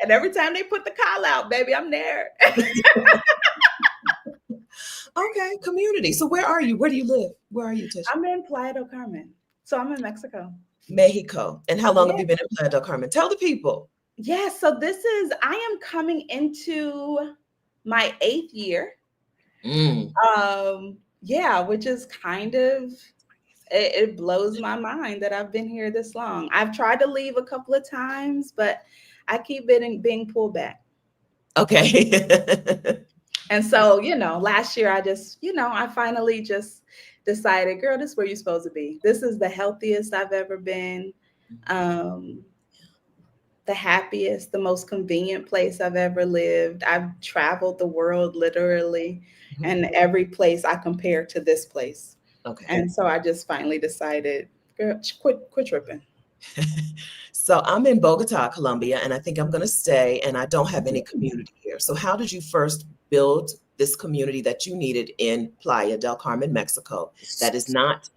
[SPEAKER 2] And every time they put the call out, baby, I'm there.
[SPEAKER 1] Okay, community. So where are you? Where do you live? Where are you, Tish?
[SPEAKER 2] I'm in Playa del Carmen. So I'm in Mexico.
[SPEAKER 1] Mexico. And how long have you been in Playa del Carmen? Tell the people.
[SPEAKER 2] Yeah, so I am coming into my 8th year. Which is kind of, it blows my mind that I've been here this long. I've tried to leave a couple of times, but I keep being pulled back.
[SPEAKER 1] Okay.
[SPEAKER 2] And so, last year I finally just decided, girl, this is where you're supposed to be. This is the healthiest I've ever been. The happiest, the most convenient place I've ever lived. I've traveled the world literally, and every place I compare to this place. Okay. And so I just finally decided, girl, quit tripping.
[SPEAKER 1] So I'm in Bogota, Colombia, and I think I'm going to stay, and I don't have any community here. So how did you first build this community that you needed in Playa del Carmen, Mexico, that is not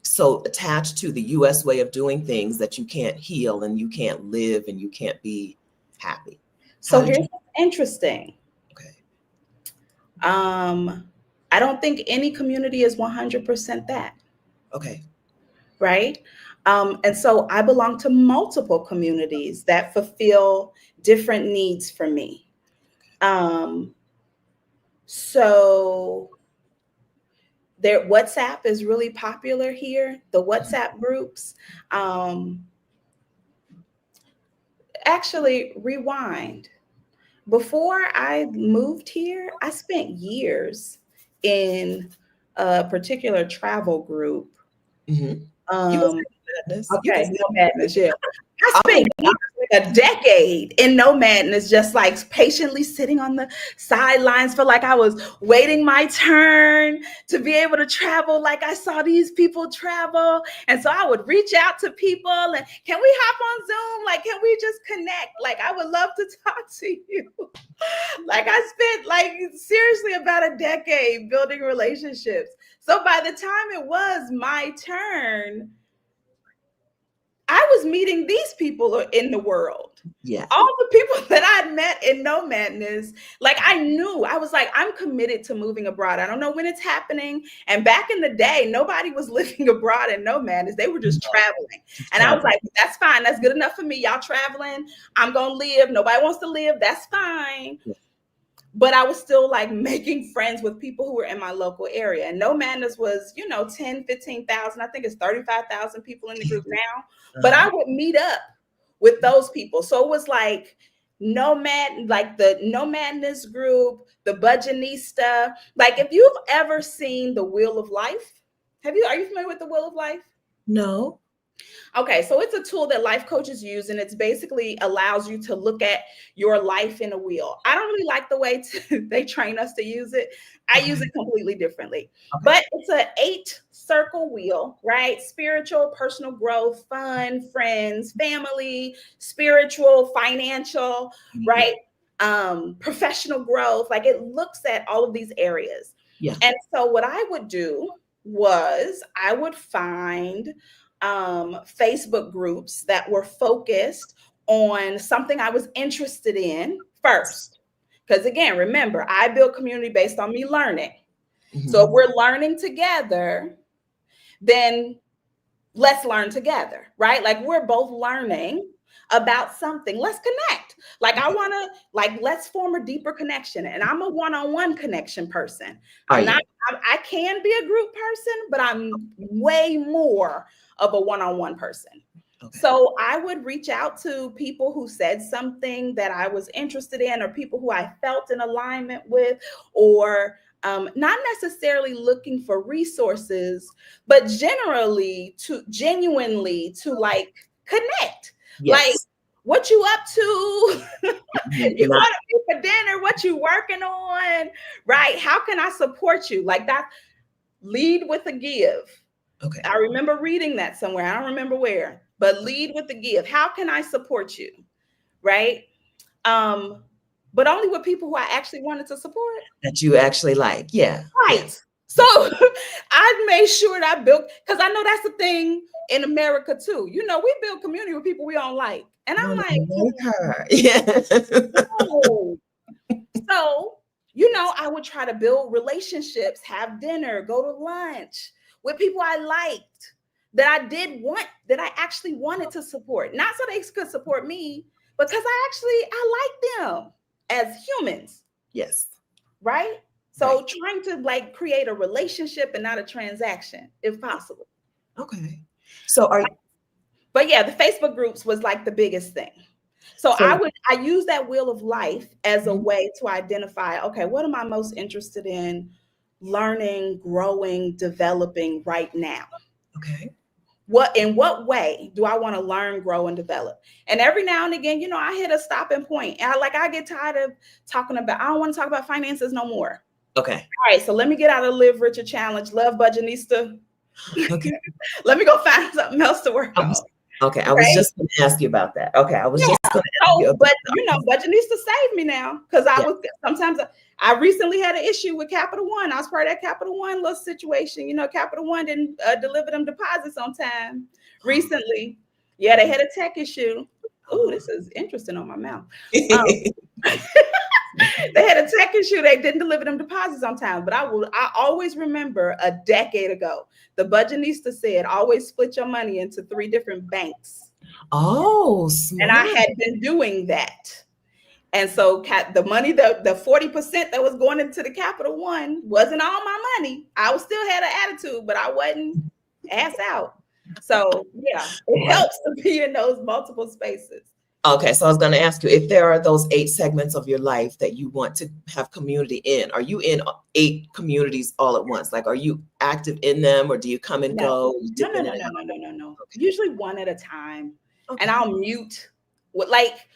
[SPEAKER 1] so attached to the US way of doing things that you can't heal and you can't live and you can't be happy?
[SPEAKER 2] So here's what's interesting. Okay. I don't think any community is 100% that.
[SPEAKER 1] Okay.
[SPEAKER 2] Right? And so I belong to multiple communities that fulfill different needs for me. So WhatsApp is really popular here. The WhatsApp groups. Actually, rewind. Before I moved here, I spent years in a particular travel group. Okay, No Madness, yeah. I spent years, like a decade in No Madness, just like patiently sitting on the sidelines, felt like I was waiting my turn to be able to travel like I saw these people travel. And so I would reach out to people and, can we hop on Zoom? Like, can we just connect? Like, I would love to talk to you. Like, I spent like seriously about a decade building relationships. So by the time it was my turn, I was meeting these people in the world.
[SPEAKER 1] Yeah.
[SPEAKER 2] All the people that I'd met in No Madness, like I knew, I was like, I'm committed to moving abroad. I don't know when it's happening. And back in the day, nobody was living abroad in No Madness. They were just traveling. And I was like, that's fine. That's good enough for me. Y'all traveling. I'm going to live. Nobody wants to live. That's fine. Yeah. But I was still like making friends with people who were in my local area. And No Madness was, 10, 15,000. I think it's 35,000 people in the group now. But I would meet up with those people. So it was like the No Madness group, the Budgetnista. Like if you've ever seen The Wheel of Life, are you familiar with The Wheel of Life?
[SPEAKER 1] No.
[SPEAKER 2] Okay, so it's a tool that life coaches use, and it's basically allows you to look at your life in a wheel. I don't really like the way they train us to use it. I use it completely differently. But it's an 8-circle wheel, right? Spiritual, personal growth, fun, friends, family, spiritual, financial, right? Professional growth. Like it looks at all of these areas.
[SPEAKER 1] Yeah.
[SPEAKER 2] And so what I would do was I would find Facebook groups that were focused on something I was interested in first. Because again, remember, I build community based on me learning. Mm-hmm. So if we're learning together, then let's learn together, right? Like we're both learning about something. Let's connect. Like I want to, let's form a deeper connection. And I'm a one-on-one connection person. I can be a group person, but I'm way more of a one-on-one person. Okay. So I would reach out to people who said something that I was interested in, or people who I felt in alignment with, or not necessarily looking for resources, but genuinely to like connect. Yes. Like, what you up to? You want to meet for dinner? What you working on? Right? How can I support you? Like that. Lead with a give. Okay. I remember reading that somewhere. I don't remember where, but lead with the give. How can I support you? Right? But only with people who I actually wanted to support.
[SPEAKER 1] That you actually like. Yeah.
[SPEAKER 2] Right. Yes. So I made sure that I built, because I know that's the thing in America too. We build community with people we don't like. And I'm like,
[SPEAKER 1] her. Yeah.
[SPEAKER 2] No. So, I would try to build relationships, have dinner, go to lunch with people I liked, that I actually wanted to support. Not so they could support me, because I like them as humans.
[SPEAKER 1] Yes.
[SPEAKER 2] Right? So trying to create a relationship and not a transaction, if possible.
[SPEAKER 1] Okay. So
[SPEAKER 2] but yeah, the Facebook groups was the biggest thing. So I use that wheel of life as a way to identify, okay, what am I most interested in learning, growing, developing right now? Okay. In what way do I want to learn, grow, and develop? And every now and again, I hit a stopping point. And I get tired of I don't want to talk about finances no more.
[SPEAKER 1] Okay.
[SPEAKER 2] All right. So let me get out of Live Richer Challenge, Love Budgetnista. Okay. Let me go find something else to work on.
[SPEAKER 1] Okay. I was just going to ask you about that. Okay. I was just going to ask you about
[SPEAKER 2] that. But Budgetnista saved me now, because I recently had an issue with Capital One. I was part of that Capital One little situation. Capital One didn't deliver them deposits on time recently. Yeah, they had a tech issue. Oh, this is interesting on my mouth. They had a tech issue. They didn't deliver them deposits on time. But I always remember a decade ago, the budgetista said, always split your money into 3 different banks.
[SPEAKER 1] Oh,
[SPEAKER 2] And I
[SPEAKER 1] smart.
[SPEAKER 2] had been doing that. And so the money, the 40% that was going into the Capital One wasn't all my money. I still had an attitude, but I wasn't ass out. So yeah, it helps to be in those multiple spaces.
[SPEAKER 1] Okay, so I was going to ask you, if there are those 8 segments of your life that you want to have community in, are you in 8 communities all at once? Like, are you active in them, or do you come and go? You dip in and out?
[SPEAKER 2] No.
[SPEAKER 1] Okay.
[SPEAKER 2] Usually one at a time.
[SPEAKER 1] Okay.
[SPEAKER 2] And I'll mute. Like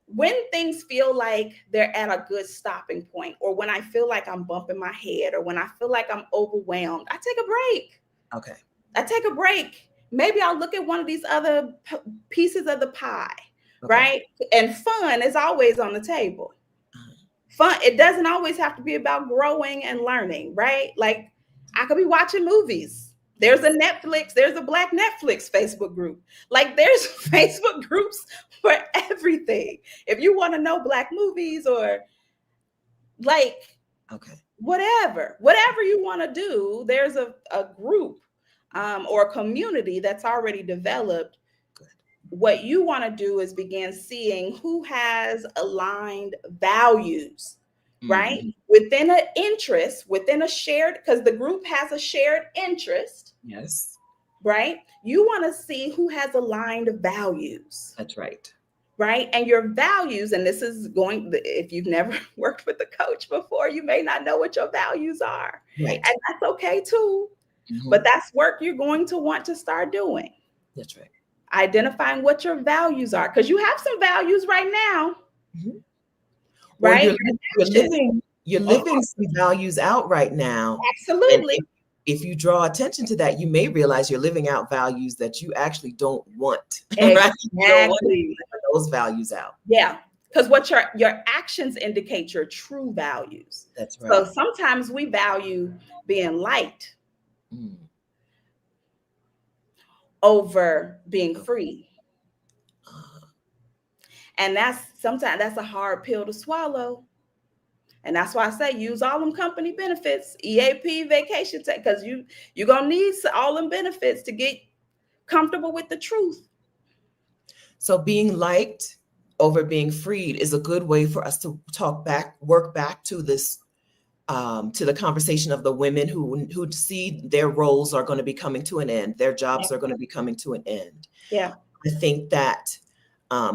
[SPEAKER 2] when things feel like they're at a good stopping point, or when I feel like I'm bumping my head, or when I feel like I'm overwhelmed, I take a break.
[SPEAKER 1] Okay.
[SPEAKER 2] I take a break. Maybe I'll look at one of these other pieces of the pie,
[SPEAKER 1] Okay.
[SPEAKER 2] right? And fun is always on the table. Fun, it doesn't always have to be about growing and learning, right? Like I could be watching movies. There's a Black Netflix Facebook group. Like there's Facebook groups for everything. If you want to know Black movies or like whatever you want to do, there's a group or a community that's already developed. What you want to do is begin seeing who has aligned values, right? Within an interest, within a shared, because the group has a shared interest.
[SPEAKER 1] Yes.
[SPEAKER 2] Right? You want to see who has aligned values.
[SPEAKER 1] That's right.
[SPEAKER 2] Right? And your values, and this is if you've never worked with a coach before, you may not know what your values are.
[SPEAKER 1] Right.
[SPEAKER 2] And that's okay too. But that's work you're going to want to start doing.
[SPEAKER 1] That's right.
[SPEAKER 2] Identifying what your values are, because you have some values right now. Right?
[SPEAKER 1] You're living some values out right now.
[SPEAKER 2] Absolutely.
[SPEAKER 1] And if you draw attention to that, you may realize you're living out values that you actually don't want.
[SPEAKER 2] Exactly.
[SPEAKER 1] Right? You don't want to live those values out.
[SPEAKER 2] Yeah. Because what your actions indicate your true values.
[SPEAKER 1] That's right.
[SPEAKER 2] So sometimes we value being liked over being free. And sometimes that's a hard pill to swallow. And that's why I say use all them company benefits, EAP, vacation tech, because you're going to need all them benefits to get comfortable with the truth.
[SPEAKER 1] So being liked over being freed is a good way for us to work back to this, to the conversation of the women who see their roles are going to be coming to an end. Their jobs are going to be coming to an end.
[SPEAKER 2] Yeah.
[SPEAKER 1] I think that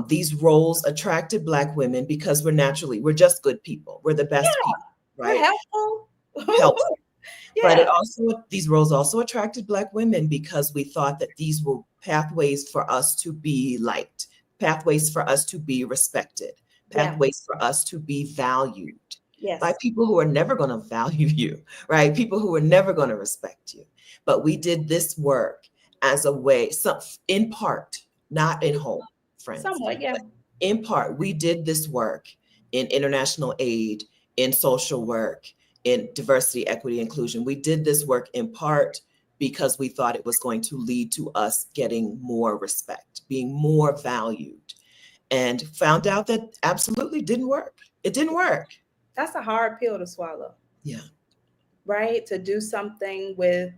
[SPEAKER 1] these roles attracted Black women because we're just good people. We're the best people, right?
[SPEAKER 2] We're helpful.
[SPEAKER 1] But these roles also attracted Black women because we thought that these were pathways for us to be liked, pathways for us to be respected, pathways for us to be valued by people who are never going to value you, right? People who are never going to respect you. But we did this work as a way, in part, not in whole, friends.
[SPEAKER 2] Somewhat, yeah.
[SPEAKER 1] In part, we did this work in international aid, in social work, in diversity, equity, inclusion. We did this work in part because we thought it was going to lead to us getting more respect, being more valued, and found out that absolutely didn't work. It didn't work.
[SPEAKER 2] That's a hard pill to swallow.
[SPEAKER 1] Yeah.
[SPEAKER 2] Right? To do something with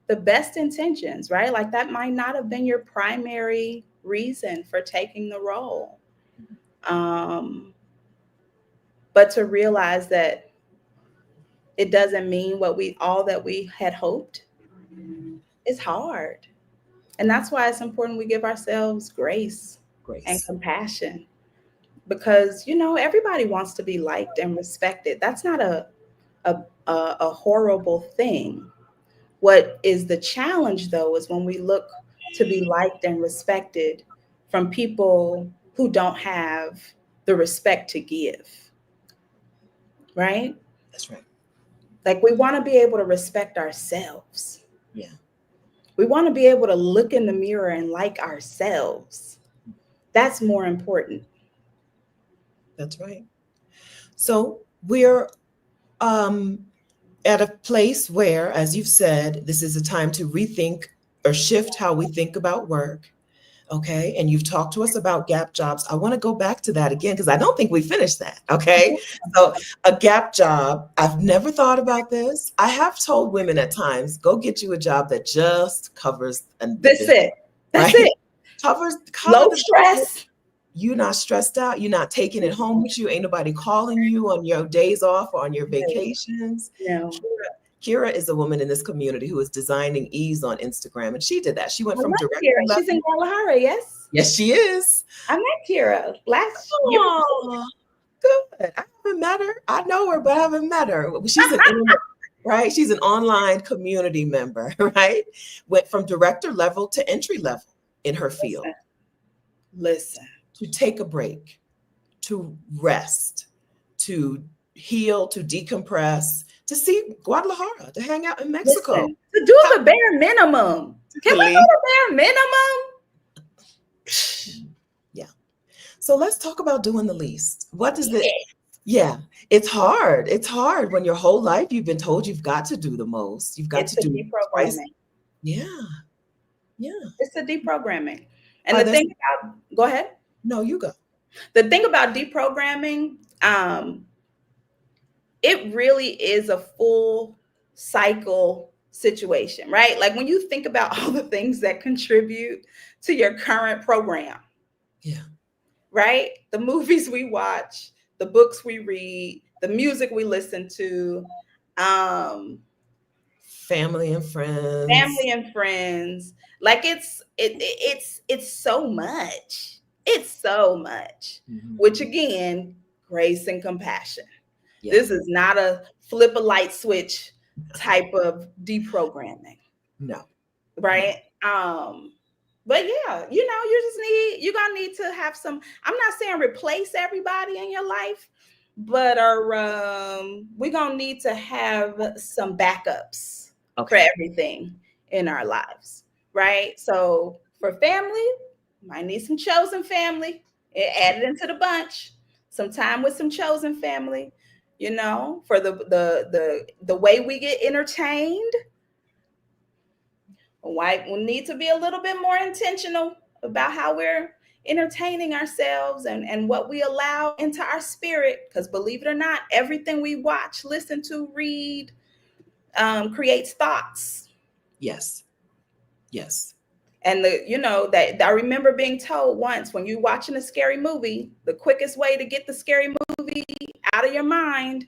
[SPEAKER 2] the best intentions, right? Like that might not have been your primary reason for taking the role. But to realize that it doesn't mean all that we had hoped is hard. And that's why it's important we give ourselves grace and compassion, because, everybody wants to be liked and respected. That's not a horrible thing. What is the challenge, though, is when we look to be liked and respected from people who don't have the respect to give. Right?
[SPEAKER 1] That's right.
[SPEAKER 2] Like we want to be able to respect ourselves.
[SPEAKER 1] Yeah.
[SPEAKER 2] We want to be able to look in the mirror and like ourselves. That's more important.
[SPEAKER 1] That's right. So we're at a place where, as you've said, this is a time to rethink or shift how we think about work. Okay. And you've talked to us about gap jobs. I want to go back to that again because I don't think we finished that. Okay. So a gap job, I've never thought about this. I have told women at times, go get you a job that just covers
[SPEAKER 2] That's it. That's
[SPEAKER 1] right?
[SPEAKER 2] it.
[SPEAKER 1] Cover
[SPEAKER 2] Low
[SPEAKER 1] the
[SPEAKER 2] stress.
[SPEAKER 1] You're not stressed out. You're not taking it home with you. Ain't nobody calling you on your days off or on your vacations.
[SPEAKER 2] No.
[SPEAKER 1] Kira is a woman in this community who is designing ease on Instagram, and she did that. She went from director
[SPEAKER 2] Kira.
[SPEAKER 1] level.
[SPEAKER 2] She's in Guadalajara, yes?
[SPEAKER 1] Yes, she is.
[SPEAKER 2] I met Kira last year.
[SPEAKER 1] Good. I haven't met her. I know her, but I haven't met her. She's an internet, right? She's an online community member, right? Went from director level to entry level in her field.
[SPEAKER 2] Listen.
[SPEAKER 1] To take a break, to rest, to heal, to decompress, to see Guadalajara, to hang out in Mexico.
[SPEAKER 2] Listen, to do the bare minimum. Can we do the bare minimum?
[SPEAKER 1] Yeah. So let's talk about doing the least. What does it? Yeah, it's hard. It's hard when your whole life you've been told you've got to do the most. You've got to do
[SPEAKER 2] deprogramming.
[SPEAKER 1] Yeah.
[SPEAKER 2] It's a deprogramming. And the thing about, go ahead.
[SPEAKER 1] No, you go.
[SPEAKER 2] The thing about deprogramming, it really is a full cycle situation, right? Like when you think about all the things that contribute to your current program.
[SPEAKER 1] Yeah.
[SPEAKER 2] Right? The movies we watch, the books we read, the music we listen to,
[SPEAKER 1] family and friends.
[SPEAKER 2] Like it's so much. It's so much, which again, grace and compassion. Yeah. This is not a flip a light switch type of deprogramming.
[SPEAKER 1] No.
[SPEAKER 2] Right? But yeah, you're gonna need to have some, I'm not saying replace everybody in your life, but we're gonna need to have some backups for everything in our lives, right? So for family, might need some chosen family, add it into the bunch, some time with some chosen family, for the way we get entertained. We need to be a little bit more intentional about how we're entertaining ourselves and what we allow into our spirit. Because believe it or not, everything we watch, listen to, read, creates thoughts.
[SPEAKER 1] Yes.
[SPEAKER 2] And that I remember being told once, when you're watching a scary movie, the quickest way to get the scary movie out of your mind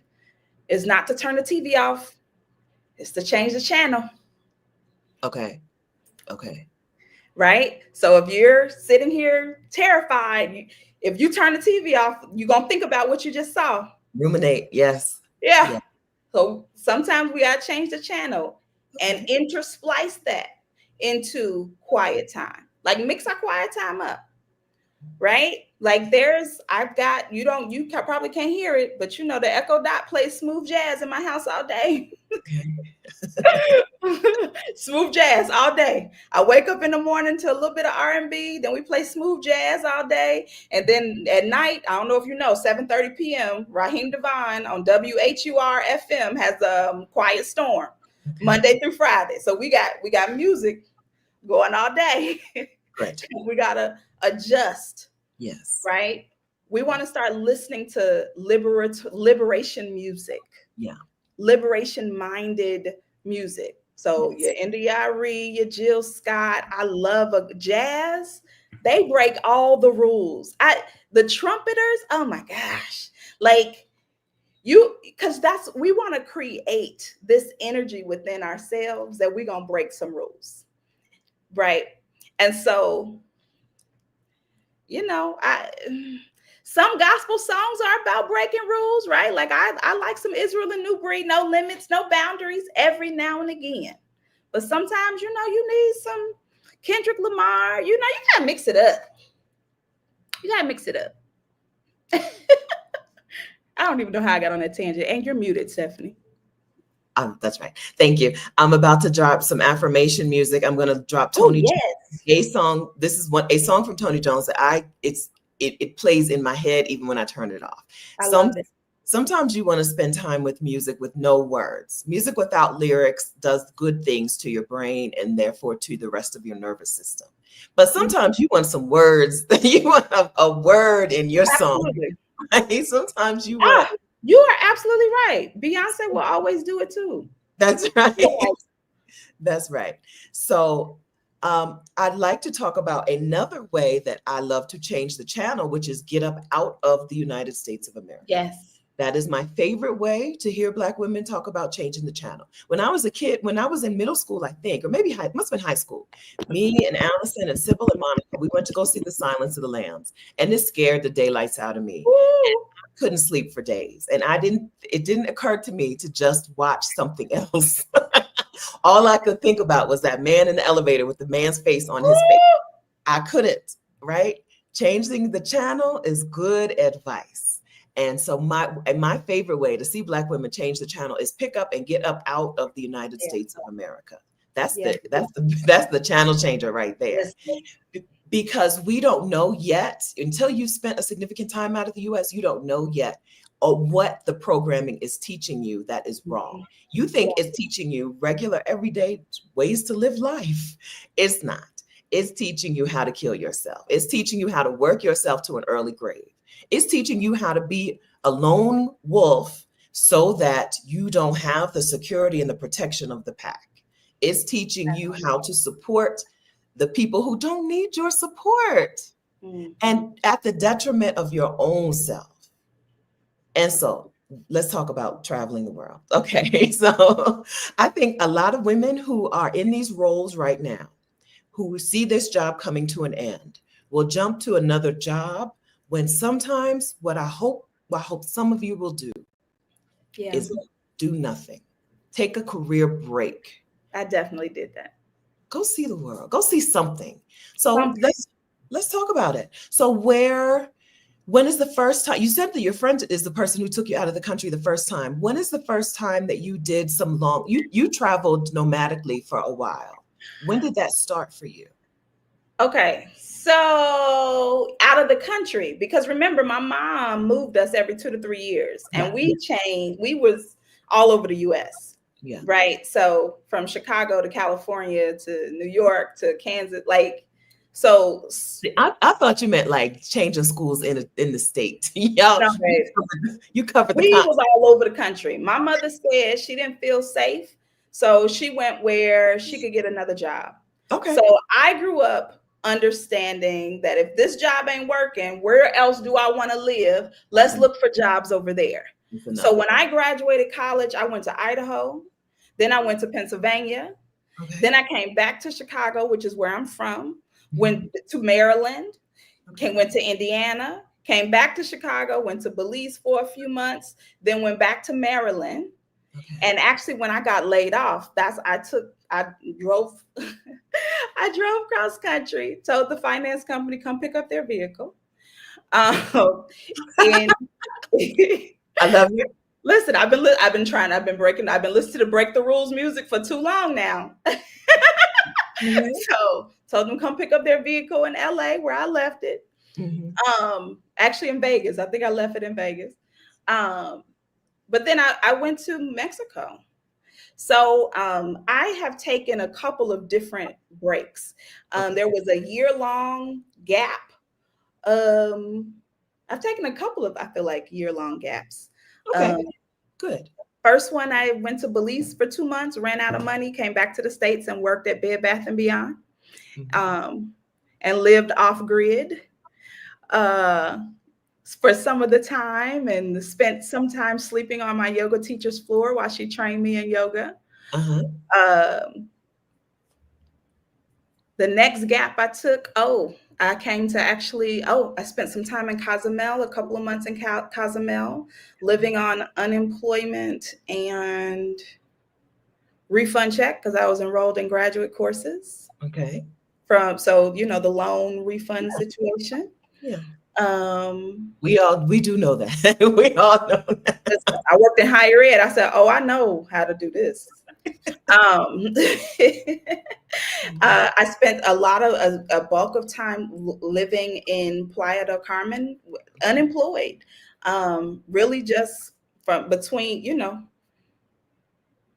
[SPEAKER 2] is not to turn the TV off. It's to change the channel.
[SPEAKER 1] Okay.
[SPEAKER 2] Right? So if you're sitting here terrified, if you turn the TV off, you're going to think about what you just saw.
[SPEAKER 1] Ruminate. Yes.
[SPEAKER 2] Yeah. So sometimes we got to change the channel and intersplice that into quiet time. Like mix our quiet time up. Right? Like you probably can't hear it, but the Echo Dot plays smooth jazz in my house all day. Smooth jazz all day. I wake up in the morning to a little bit of R&B, then we play smooth jazz all day. And then at night, I don't know if 7:30 p.m., Raheem Devine on WHUR FM has a Quiet Storm, Monday through Friday. So we got music going all day.
[SPEAKER 1] Great.
[SPEAKER 2] We got to adjust.
[SPEAKER 1] Yes.
[SPEAKER 2] Right? We want to start listening to liberation music.
[SPEAKER 1] Yeah.
[SPEAKER 2] Liberation-minded music. So your India.Arie, your Jill Scott. I love a jazz. They break all the rules. The trumpeters, oh my gosh. Like because we want to create this energy within ourselves that we're going to break some rules. Right? And so, some gospel songs are about breaking rules, right? Like I like some Israel and New Breed, No Limits, No Boundaries every now and again. But sometimes, you need some Kendrick Lamar. You gotta mix it up. I don't even know how I got on that tangent. And you're muted, Stephanie.
[SPEAKER 1] That's right. Thank you. I'm about to drop some affirmation music. I'm going to drop Tony Jones, a song. This is a song from Tony Jones that it plays in my head even when I turn it off. Sometimes you want to spend time with music with no words. Music without lyrics does good things to your brain and therefore to the rest of your nervous system. But sometimes you want some words. You want a word in your song.
[SPEAKER 2] Absolutely.
[SPEAKER 1] Right? Sometimes you want.
[SPEAKER 2] You are absolutely right. Beyonce will always do it too.
[SPEAKER 1] That's right. That's right. So I'd like to talk about another way that I love to change the channel, which is get up out of the United States of America.
[SPEAKER 2] Yes.
[SPEAKER 1] That is my favorite way to hear Black women talk about changing the channel. When I was a kid, when I was in middle school, I think, or maybe must have been high school, me and Allison and Sybil and Monica, we went to go see The Silence of the Lambs, and it scared the daylights out of me. I couldn't sleep for days, and it didn't occur to me to just watch something else. All I could think about was that man in the elevator with the man's face on his face. I couldn't, right? Changing the channel is good advice. And so my favorite way to see Black women change the channel is pick up and get up out of the United States of America. That's the channel changer right there. Because we don't know yet, until you've spent a significant time out of the US, you don't know yet what the programming is teaching you that is wrong. You think it's teaching you regular, everyday ways to live life. It's not. It's teaching you how to kill yourself. It's teaching you how to work yourself to an early grave. It's teaching you how to be a lone wolf so that you don't have the security and the protection of the pack. It's teaching you how to support the people who don't need your support, and at the detriment of your own self. And so let's talk about traveling the world. Okay, so I think a lot of women who are in these roles right now, who see this job coming to an end, will jump to another job when sometimes what I hope some of you will do is do nothing. Take a career break.
[SPEAKER 2] I definitely did that.
[SPEAKER 1] Go see the world. Go see something. So let's talk about it. So when is the first time? You said that your friend is the person who took you out of the country the first time. When is the first time that you did you traveled nomadically for a while? When did that start for you?
[SPEAKER 2] Okay, so out of the country, because remember, my mom moved us every 2 to 3 years, and we was all over the US.
[SPEAKER 1] Yeah.
[SPEAKER 2] Right. So from Chicago to California to New York to Kansas, I
[SPEAKER 1] thought you meant like changing schools in the state. Y'all, you covered the
[SPEAKER 2] was all over the country. My mother said she didn't feel safe, so she went where she could get another job.
[SPEAKER 1] Okay.
[SPEAKER 2] So I grew up understanding that if this job ain't working, where else do I want to live? Let's look for jobs over there. So when I graduated college, I went to Idaho, then I went to Pennsylvania, then I came back to Chicago, which is where I'm from, went to Maryland, went to Indiana, came back to Chicago, went to Belize for a few months, then went back to Maryland. And actually, when I got laid off, I drove cross country, told the finance company, come pick up their vehicle. And
[SPEAKER 1] I love you.
[SPEAKER 2] Listen, I've been listening to Break the Rules music for too long now. So told them come pick up their vehicle in LA where I left it. Actually in Vegas. I think I left it in Vegas. But then I went to Mexico. So I have taken a couple of different breaks. There was a year-long gap. I've taken a couple of, I feel like, year-long gaps.
[SPEAKER 1] Okay, good.
[SPEAKER 2] First one, I went to Belize for 2 months, ran out of money, came back to the States and worked at Bed Bath & Beyond, and lived off grid for some of the time, and spent some time sleeping on my yoga teacher's floor while she trained me in yoga. The next gap I took, I spent some time in Cozumel, a couple of months in Cozumel, living on unemployment and refund check because I was enrolled in graduate courses.
[SPEAKER 1] Okay.
[SPEAKER 2] The loan refund situation.
[SPEAKER 1] Yeah. We do know that. We all know that.
[SPEAKER 2] I worked in higher ed. I said, I know how to do this. I spent a bulk of time living in Playa del Carmen, unemployed, really just from between,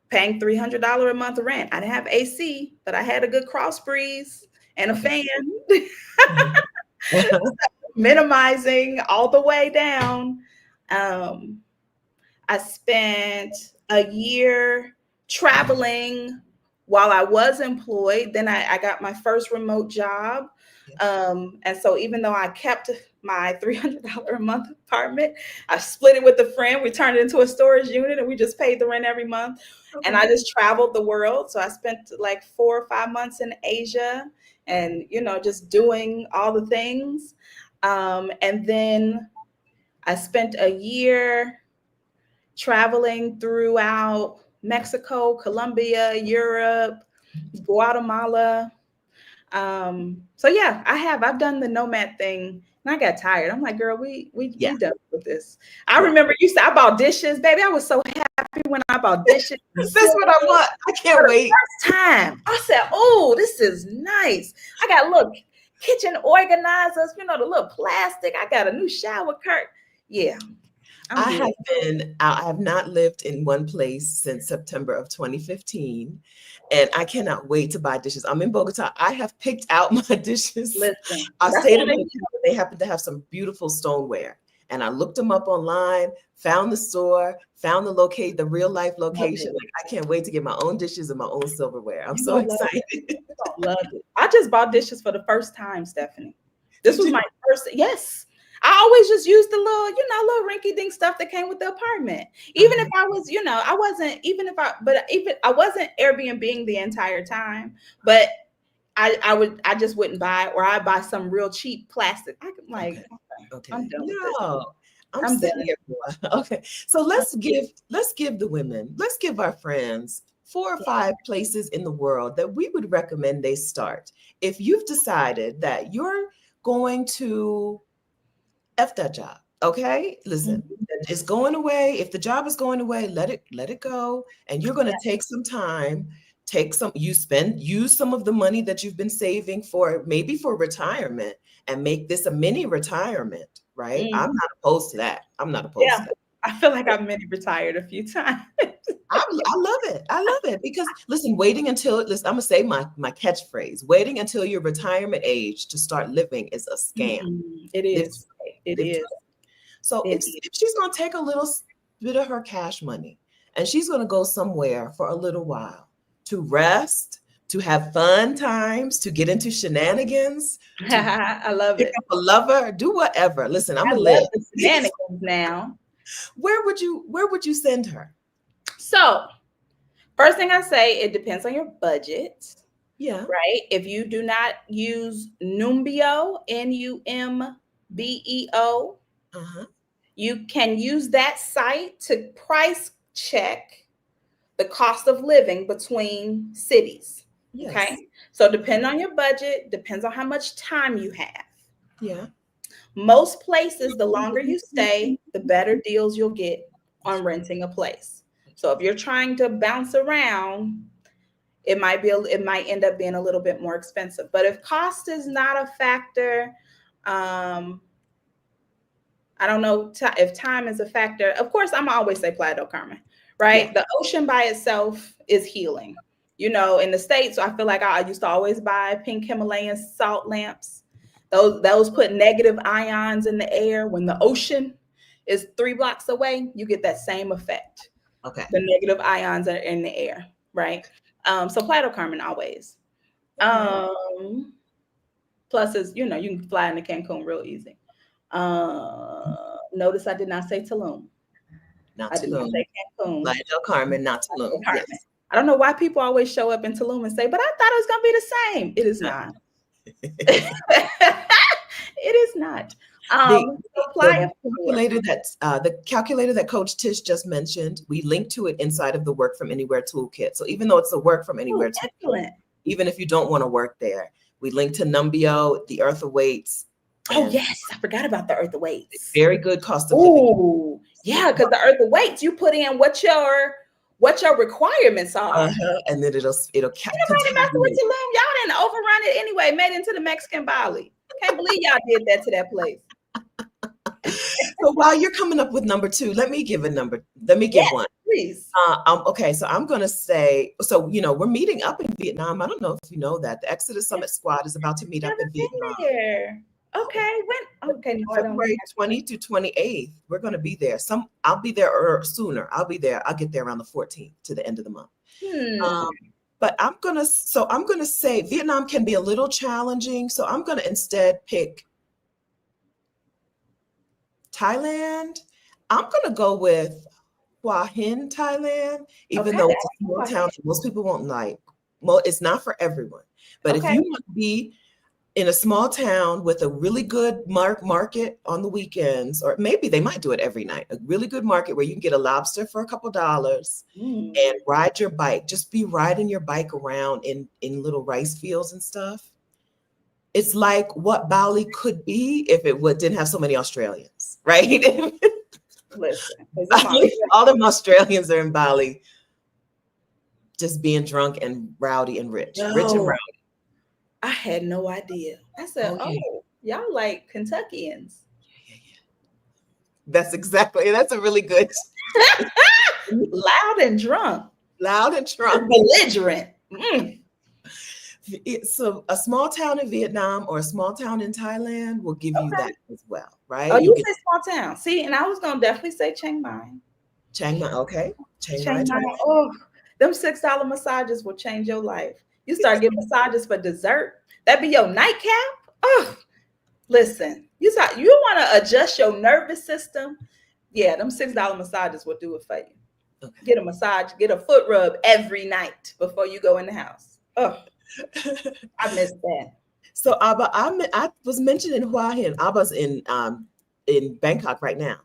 [SPEAKER 2] paying $300 a month rent. I didn't have AC, but I had a good cross breeze and a fan. Minimizing all the way down. I spent a year traveling while I was employed. Then I got my first remote job. And so even though I kept my $300 a month apartment, I split it with a friend. We turned it into a storage unit and we just paid the rent every month. Okay. And I just traveled the world. So I spent like 4 or 5 months in Asia and, just doing all the things. And then I spent a year traveling throughout Mexico, Colombia, Europe, Guatemala. So yeah, I've done the nomad thing and I got tired. I'm like, girl, we done with this. I remember I bought dishes, baby. I was so happy when I bought dishes.
[SPEAKER 1] That's what I want. I can't wait.
[SPEAKER 2] First time. I said, oh, this is nice. I got little kitchen organizers, the little plastic. I got a new shower curtain. Yeah.
[SPEAKER 1] I have not lived in one place since September of 2015, and I cannot wait to buy dishes. I'm in Bogota. I have picked out my dishes.
[SPEAKER 2] Listen,
[SPEAKER 1] I stayed in a they happen to have some beautiful stoneware, and I looked them up online, found the store, found the real life location. Like, I can't wait to get my own dishes and my own silverware. I'm so excited.
[SPEAKER 2] Love it. I just bought dishes for the first time, Stephanie. This was my first. Yes. I always just used the little rinky-dink stuff that came with the apartment. Even if I was, I wasn't Airbnb-ing the entire time, but I just wouldn't buy it, or I'd buy some real cheap plastic. Okay. I'm done with this.
[SPEAKER 1] I'm sitting here. Okay. So let's give the women, let's give our friends 4 or 5 places in the world that we would recommend they start. If you've decided that you're going to F that job. Okay. Listen, it's going away. If the job is going away, let it go. And you're going to take some time, use some of the money that you've been saving for retirement and make this a mini retirement, right? I'm not opposed to that. To that.
[SPEAKER 2] I feel like I've mini retired a few times.
[SPEAKER 1] I love it because listen, I'm going to say my catchphrase, waiting until your retirement age to start living is a scam.
[SPEAKER 2] It is. It is.
[SPEAKER 1] So if she's going to take a little bit of her cash money and she's going to go somewhere for a little while to rest, to have fun times, to get into shenanigans.
[SPEAKER 2] I love it.
[SPEAKER 1] Pick up a lover, do whatever. Listen, I'm going to
[SPEAKER 2] live the shenanigans now.
[SPEAKER 1] Where would you send her?
[SPEAKER 2] So first thing I say, it depends on your budget.
[SPEAKER 1] Yeah.
[SPEAKER 2] Right. If you do not use Numbeo, Numbeo, you can use that site to price check the cost of living between cities. Yes. Okay. So depending on your budget, depends on how much time you have.
[SPEAKER 1] Yeah.
[SPEAKER 2] Most places, the longer you stay, the better deals you'll get on renting a place. So if you're trying to bounce around, it might end up being a little bit more expensive. But if cost is not a factor, I don't know if time is a factor. Of course, I'm always say Playa del Carmen, right? Yeah. The ocean by itself is healing. In the States, I feel like I used to always buy pink Himalayan salt lamps. Those put negative ions in the air. When the ocean is 3 blocks away, you get that same effect.
[SPEAKER 1] Okay.
[SPEAKER 2] The negative ions are in the air, right? So Playa del Carmen always. Plus, is you can fly into Cancun real easy. Notice I did not say Tulum.
[SPEAKER 1] I did not say Cancun. Playa del Carmen, not Tulum. Yes.
[SPEAKER 2] I don't know why people always show up in Tulum and say, but I thought it was going to be the same. It is not. It is not.
[SPEAKER 1] The calculator that Coach Tish just mentioned, we link to it inside of the Work From Anywhere toolkit. So even though it's a Work From Anywhere toolkit, even if you don't want to work there, we link to Numbeo, the Earth Awaits.
[SPEAKER 2] Oh yes, I forgot about the Earth Awaits.
[SPEAKER 1] Very good cost of living.
[SPEAKER 2] Oh yeah, because the Earth Awaits, you put in what your requirements are,
[SPEAKER 1] and then it'll.
[SPEAKER 2] Nobody messing with Tulum. Y'all didn't overrun it anyway. Made it into the Mexican Bali. Can't believe y'all did that to that place.
[SPEAKER 1] So while you're coming up with number two, let me give a number. Let me give
[SPEAKER 2] Yes,
[SPEAKER 1] one.
[SPEAKER 2] please.
[SPEAKER 1] Okay, so I'm going to say, so, we're meeting up in Vietnam. I don't know if you know that. The Exodus Summit Squad is about to meet up
[SPEAKER 2] Never
[SPEAKER 1] in Vietnam.
[SPEAKER 2] been there. Okay, when? Okay, no, I don't.
[SPEAKER 1] February 20 to 28th. We're going to be there. I'll be there sooner. I'll be there. I'll get there around the 14th to the end of the month. But I'm going to say Vietnam can be a little challenging. So I'm going to instead pick Thailand. I'm going to go with Hua Hin, Thailand, even though it's a small town that most people won't like. Well, it's not for everyone. But if you want to be in a small town with a really good market on the weekends, or maybe they might do it every night, a really good market where you can get a lobster for a couple dollars and ride your bike, just be riding your bike around in little rice fields and stuff. It's like what Bali could be if it didn't have so many Australians, right?
[SPEAKER 2] Listen,
[SPEAKER 1] all them Australians are in Bali just being drunk and rowdy and rich and rowdy.
[SPEAKER 2] I had no idea. I said, oh, y'all like Kentuckians.
[SPEAKER 1] Yeah. That's a really good.
[SPEAKER 2] Loud and drunk. Belligerent.
[SPEAKER 1] So a small town in Vietnam or a small town in Thailand will give you that as well, right?
[SPEAKER 2] Oh, you say small town. See, and I was going to definitely say Chiang Mai.
[SPEAKER 1] Chiang Mai, okay.
[SPEAKER 2] Chiang Mai. Oh, them $6 massages will change your life. You start getting massages for dessert. That be your nightcap. Oh, listen, you want to adjust your nervous system. Yeah, them $6 massages will do it for you. Okay. Get a massage, get a foot rub every night before you go in the house. Oh, I missed that.
[SPEAKER 1] So Abba, I was mentioned in Hua Hin. Abba's in Bangkok right now.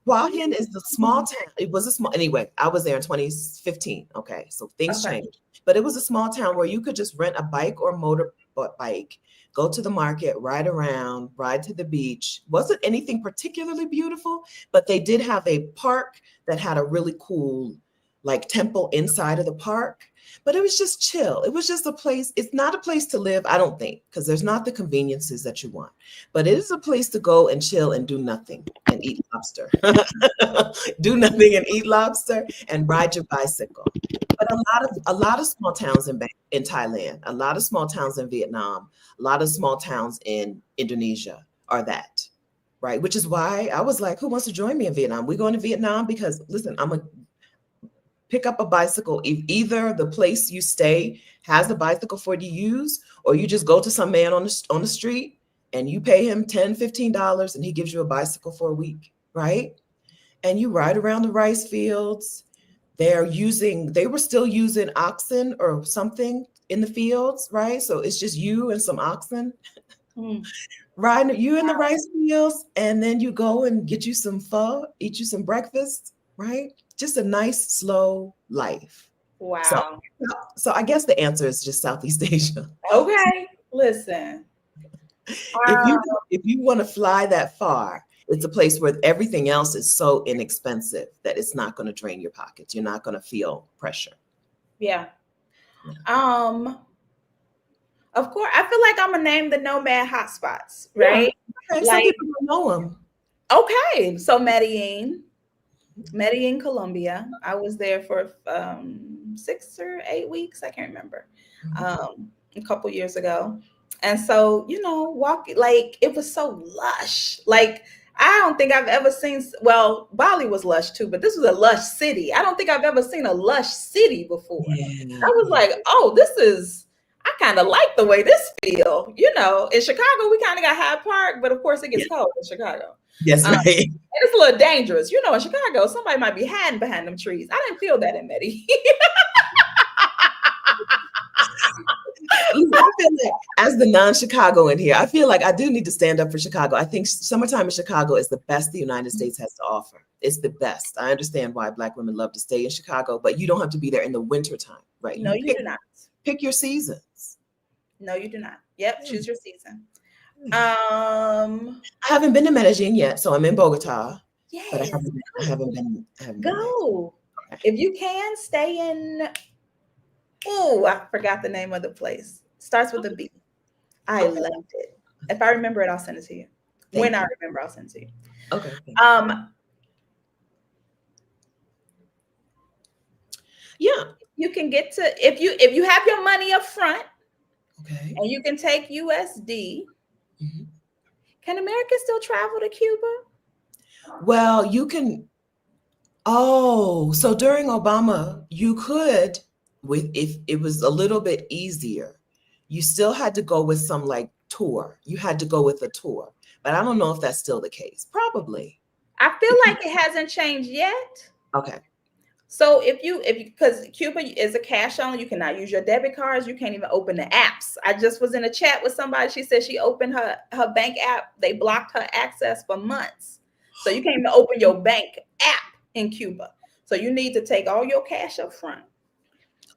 [SPEAKER 1] Hua Hin is the small town. It was a small, anyway, I was there in 2015. Okay, so things changed. But it was a small town where you could just rent a bike or motorbike, go to the market, ride around, ride to the beach. Wasn't anything particularly beautiful, but they did have a park that had a really cool like temple inside of the park. But it was just chill. It was just a place. It's not a place to live, I don't think, because there's not the conveniences that you want. But it is a place to go and chill and do nothing and eat lobster. Do nothing and eat lobster and ride your bicycle. But a lot of small towns in Thailand, a lot of small towns in Vietnam, a lot of small towns in Indonesia are that, right? Which is why I was like, who wants to join me in Vietnam? We're going to Vietnam because, listen, I'm a pick up a bicycle. If either the place you stay has a bicycle for you to use, or you just go to some man on the street and you pay him $10, $15 and he gives you a bicycle for a week, right? And you ride around the rice fields. They were still using oxen or something in the fields, right? So it's just you and some oxen riding you in the rice fields, and then you go and get you some pho, eat you some breakfast, right? Just a nice, slow life.
[SPEAKER 2] Wow.
[SPEAKER 1] So I guess the answer is just Southeast Asia.
[SPEAKER 2] Okay, listen.
[SPEAKER 1] If you want to fly that far, it's a place where everything else is so inexpensive that it's not going to drain your pockets. You're not going to feel pressure.
[SPEAKER 2] Yeah. Of course, I feel like I'm gonna name the nomad hotspots, right?
[SPEAKER 1] Yeah. Okay. Some people don't know them.
[SPEAKER 2] Okay, so Medellin, Colombia. I was there for 6 or 8 weeks. I can't remember. A couple years ago. And so, like it was so lush. Like I don't think I've ever seen, well, Bali was lush too, but this was a lush city. I don't think I've ever seen a lush city before. Yeah. I was like, oh, I kind of like the way this feel. In Chicago, we kind of got Hyde Park, but of course it gets cold in Chicago.
[SPEAKER 1] Yes, right.
[SPEAKER 2] And it's a little dangerous. In Chicago, somebody might be hiding behind them trees. I didn't feel that in Medellin.
[SPEAKER 1] I feel like, as the non-Chicagoan here, I feel like I do need to stand up for Chicago. I think summertime in Chicago is the best the United States has to offer. It's the best. I understand why Black women love to stay in Chicago, but you don't have to be there in the wintertime, right?
[SPEAKER 2] No, you do not.
[SPEAKER 1] Pick your seasons.
[SPEAKER 2] No, you do not. Yep, choose your season.
[SPEAKER 1] I haven't been to Medellin yet, so I'm in Bogota.
[SPEAKER 2] Yes,
[SPEAKER 1] but I haven't been.
[SPEAKER 2] Go. Okay. If you can, stay in. Oh, I forgot the name of the place. Starts with a B. I loved it. If I remember it, I'll send it to you. When I remember, I'll send it to you.
[SPEAKER 1] Okay. Yeah.
[SPEAKER 2] You can get to, if you have your money up front,
[SPEAKER 1] okay,
[SPEAKER 2] and you can take USD.
[SPEAKER 1] Mm-hmm.
[SPEAKER 2] Can Americans still travel to Cuba?
[SPEAKER 1] Well, you can. Oh, so during Obama, you could, if it was a little bit easier, you still had to go with some like tour. You had to go with a tour, but I don't know if that's still the case. Probably.
[SPEAKER 2] I feel like it hasn't changed yet.
[SPEAKER 1] Okay.
[SPEAKER 2] So if because Cuba is a cash only, you cannot use your debit cards. You can't even open the apps. I just was in a chat with somebody. She said she opened her bank app. They blocked her access for months. So you can't even open your bank app in Cuba. So you need to take all your cash up front.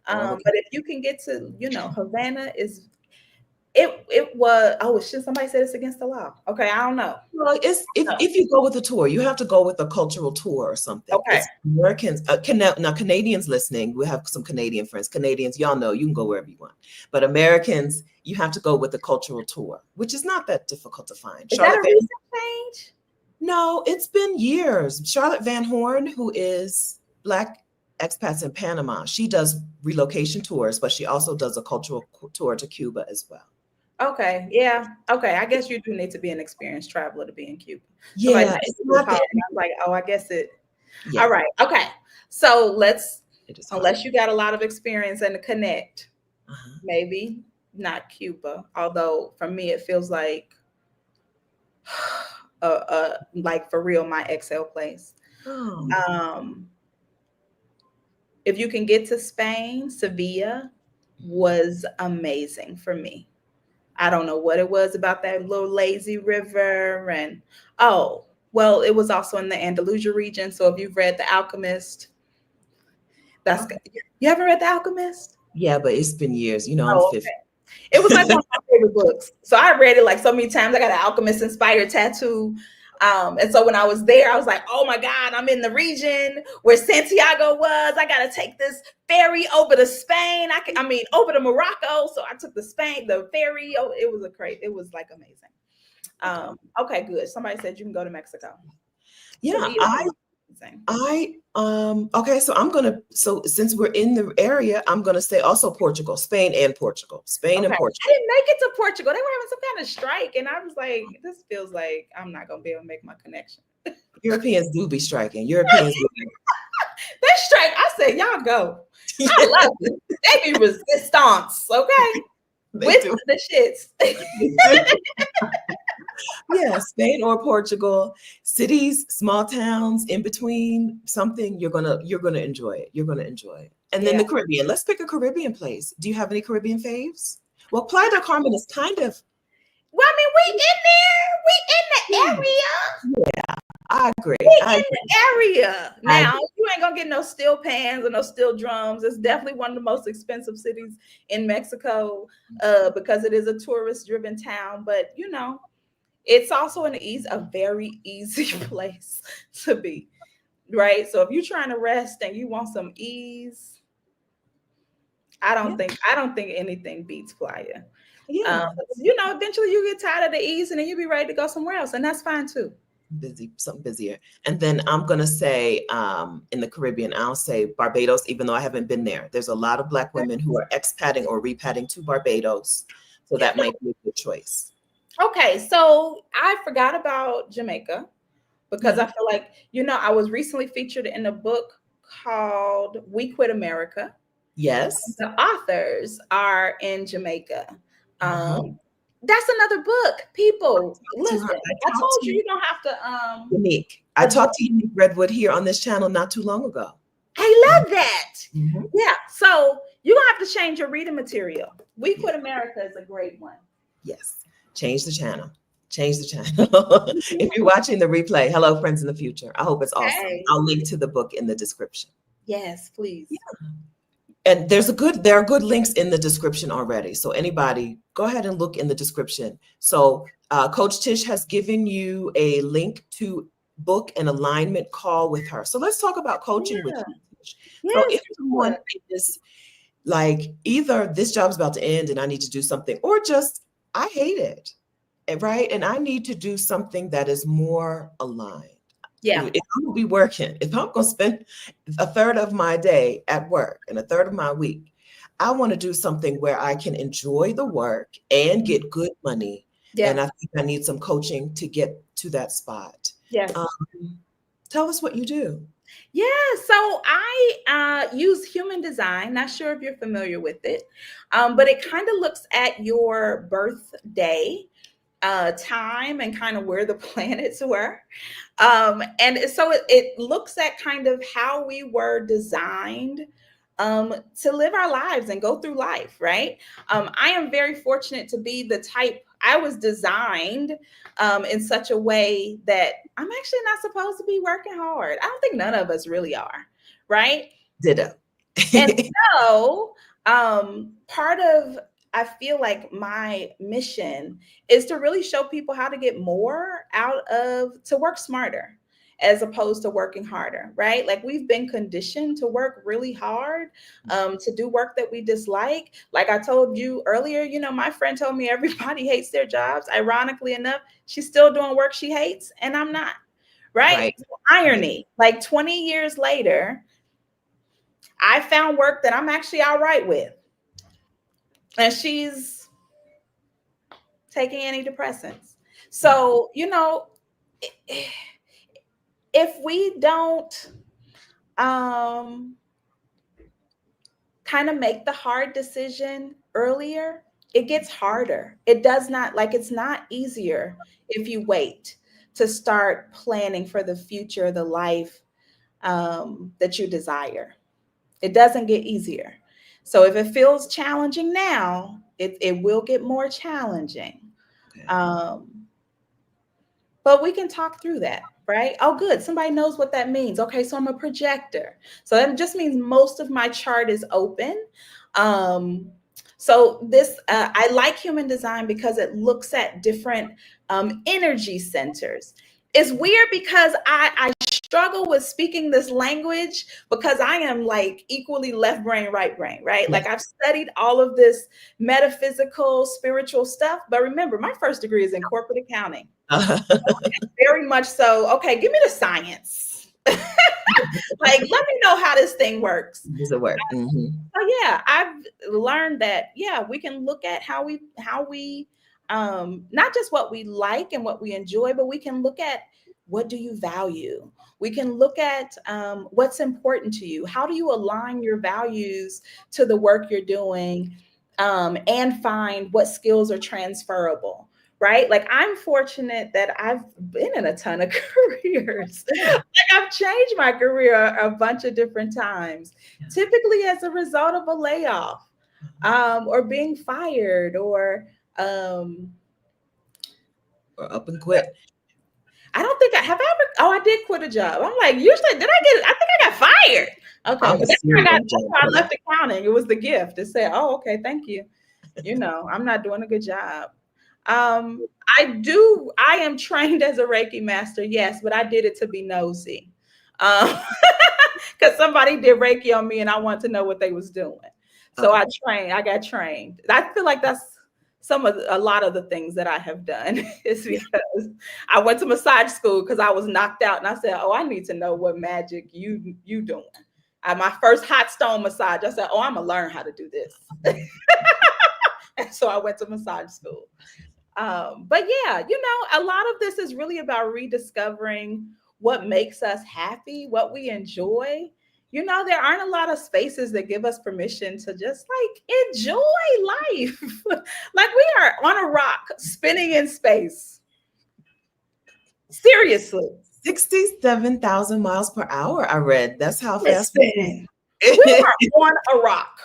[SPEAKER 2] But if you can get to, Havana is, it was, should somebody say it's against the law? Okay, I don't know.
[SPEAKER 1] Well, if you go with a tour, you have to go with a cultural tour or something.
[SPEAKER 2] Okay.
[SPEAKER 1] It's Americans, now Canadians listening, we have some Canadian friends. Canadians, y'all know you can go wherever you want. But Americans, you have to go with a cultural tour, which is not that difficult to find.
[SPEAKER 2] Is that a recent change?
[SPEAKER 1] No, it's been years. Charlotte Van Horn, who is Black expats in Panama, she does relocation tours, but she also does a cultural tour to Cuba as well.
[SPEAKER 2] Okay. Yeah. Okay. I guess you do need to be an experienced traveler to be in Cuba.
[SPEAKER 1] Yeah. It's not that.
[SPEAKER 2] I'm like, oh, I guess it. Yeah. All right. Okay. So unless you got a lot of experience and to connect, maybe not Cuba. Although for me, it feels like, like for real, my Excel place. If you can get to Spain, Sevilla was amazing for me. I don't know what it was about that little lazy river. And it was also in the Andalusia region. So if you've read The Alchemist, you haven't read The Alchemist?
[SPEAKER 1] Yeah, but it's been years. I'm 50.
[SPEAKER 2] Okay. It was like one of my favorite books. So I read it like so many times. I got an Alchemist inspired tattoo. And so when I was there, I was like, oh my God, I'm in the region where Santiago was. I got to take this ferry over to Spain. Over to Morocco. So I took the ferry. Oh, it was like amazing. Okay, good. Somebody said you can go to Mexico.
[SPEAKER 1] Yeah, okay, so since we're in the area, I'm gonna say also Portugal, Spain and Portugal. I didn't
[SPEAKER 2] make it to Portugal. They were having some kind of strike, and I was like, this feels like I'm not gonna be able to make my connection.
[SPEAKER 1] Europeans do be striking. Europeans
[SPEAKER 2] they strike. I said, y'all go. I love it. They be resistance, okay? With the shits.
[SPEAKER 1] Yeah, Spain or Portugal, cities, small towns, in between something, you're gonna enjoy it. You're gonna enjoy it. And then the Caribbean. Let's pick a Caribbean place. Do you have any Caribbean faves? Well, Playa del Carmen is kind of.
[SPEAKER 2] Well, we in there. We in the area.
[SPEAKER 1] Yeah, I agree.
[SPEAKER 2] We in the area. Now, you ain't gonna get no steel pans or no steel drums. It's definitely one of the most expensive cities in Mexico, because it is a tourist-driven town. But it's also a very easy place to be, right? So if you're trying to rest and you want some ease, I don't think anything beats Playa. Yeah. Eventually you get tired of the ease and then you'll be ready to go somewhere else, and that's fine too.
[SPEAKER 1] Something busier. And then I'm gonna say in the Caribbean, I'll say Barbados, even though I haven't been there. There's a lot of Black women who are expatting or repatting to Barbados, so that might be a good choice.
[SPEAKER 2] Okay, so I forgot about Jamaica because I feel like, I was recently featured in a book called We Quit America.
[SPEAKER 1] Yes.
[SPEAKER 2] The authors are in Jamaica. That's another book. People, listen, I told you don't have to.
[SPEAKER 1] Unique. I talked to Unique Redwood here on this channel not too long ago.
[SPEAKER 2] I love that. Yeah, so you're going to have to change your reading material. We Quit America is a great one.
[SPEAKER 1] Yes. Change the channel. If you're watching the replay, hello, friends in the future. I hope it's awesome. I'll link to the book in the description.
[SPEAKER 2] Yes, please.
[SPEAKER 1] Yeah. And there are good links in the description already. So anybody, go ahead and look in the description. So Coach Tish has given you a link to book an alignment call with her. So let's talk about coaching with you, Tish. So if someone is like, either this job's about to end and I need to do something, or just I hate it. right? And I need to do something that is more aligned.
[SPEAKER 2] Yeah.
[SPEAKER 1] If I'm gonna be working, if I'm gonna spend a third of my day at work and a third of my week, I want to do something where I can enjoy the work and get good money. And
[SPEAKER 2] Yeah.
[SPEAKER 1] I think I need some coaching to get to that spot.
[SPEAKER 2] Yes.
[SPEAKER 1] Um, Tell us what you do.
[SPEAKER 2] Yeah, so I use human design. Not sure if you're familiar with it, but it kind of looks at your birthday time and kind of where the planets were. And so it looks at kind of how we were designed to live our lives and go through life, right? I am very fortunate to be the type, I was designed in such a way that I'm actually not supposed to be working hard. I don't think none of us really are, right?
[SPEAKER 1] Ditto.
[SPEAKER 2] And so, part of, I feel like my mission is to really show people how to get more out of, to work smarter as opposed to working harder, right? Like we've been conditioned to work really hard, to do work that we dislike. Like I told you earlier, you know, my friend told me everybody hates their jobs. Ironically enough, she's still doing work she hates and I'm not, right?
[SPEAKER 1] Right.
[SPEAKER 2] Irony, like 20 years later, I found work that I'm actually all right with. And she's taking antidepressants. So, you know, if we don't kind of make the hard decision earlier, it gets harder. It does not, like, it's not easier if you wait to start planning for the future, the life that you desire. It doesn't get easier. So if it feels challenging now, it will get more challenging.
[SPEAKER 1] Okay.
[SPEAKER 2] But we can talk through that, right? Oh, good. Somebody knows what that means. Okay, so I'm a projector. So that just means most of my chart is open. So this, I like human design because it looks at different energy centers. It's weird because I struggle with speaking this language because I am like equally left brain, right brain, right?
[SPEAKER 1] Yeah.
[SPEAKER 2] Like I've studied all of this metaphysical, spiritual stuff. But remember, my first degree is in corporate accounting. Very much so. Okay, give me the science. Like, let me know how this thing works.
[SPEAKER 1] Does it work? Mm-hmm.
[SPEAKER 2] So yeah, I've learned that, yeah, we can look at how we not just what we like and what we enjoy, but we can look at what do you value? We can look at what's important to you. How do you align your values to the work you're doing, and find what skills are transferable, right? Like I'm fortunate that I've been in a ton of careers. Like I've changed my career a bunch of different times, typically as a result of a layoff, or being fired, or
[SPEAKER 1] up and quit.
[SPEAKER 2] I don't think I have ever. Oh, I did quit a job. I'm like, usually, did I get? I think I got fired. Okay, but that's why I left accounting. It was the gift. It said, "Oh, okay, thank you." You know, I'm not doing a good job. I am trained as a Reiki master, yes, but I did it to be nosy. Because somebody did Reiki on me and I want to know what they was doing. So I got trained. I feel like that's a lot of the things that I have done is because I went to massage school because I was knocked out and I said, oh, I need to know what magic you doing. My first hot stone massage, I said, oh, I'm gonna learn how to do this. And so I went to massage school. But yeah, you know, a lot of this is really about rediscovering what makes us happy, what we enjoy. You know, there aren't a lot of spaces that give us permission to just like enjoy life. Like we are on a rock spinning in space. Seriously.
[SPEAKER 1] 67,000 miles per hour, I read. That's how fast
[SPEAKER 2] we are on a rock.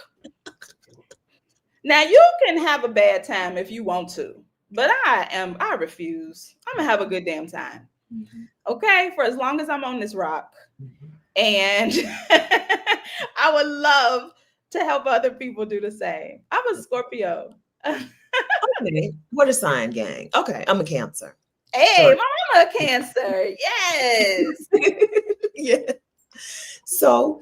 [SPEAKER 2] Now you can have a bad time if you want to, but I refuse. I'm gonna have a good damn time. Mm-hmm. Okay, for as long as I'm on this rock. Mm-hmm. And I would love to help other people do the same. I'm a Scorpio.
[SPEAKER 1] Okay. What a sign, gang. Okay, I'm a Cancer.
[SPEAKER 2] Hey, I'm a Cancer. Yes.
[SPEAKER 1] Yeah. So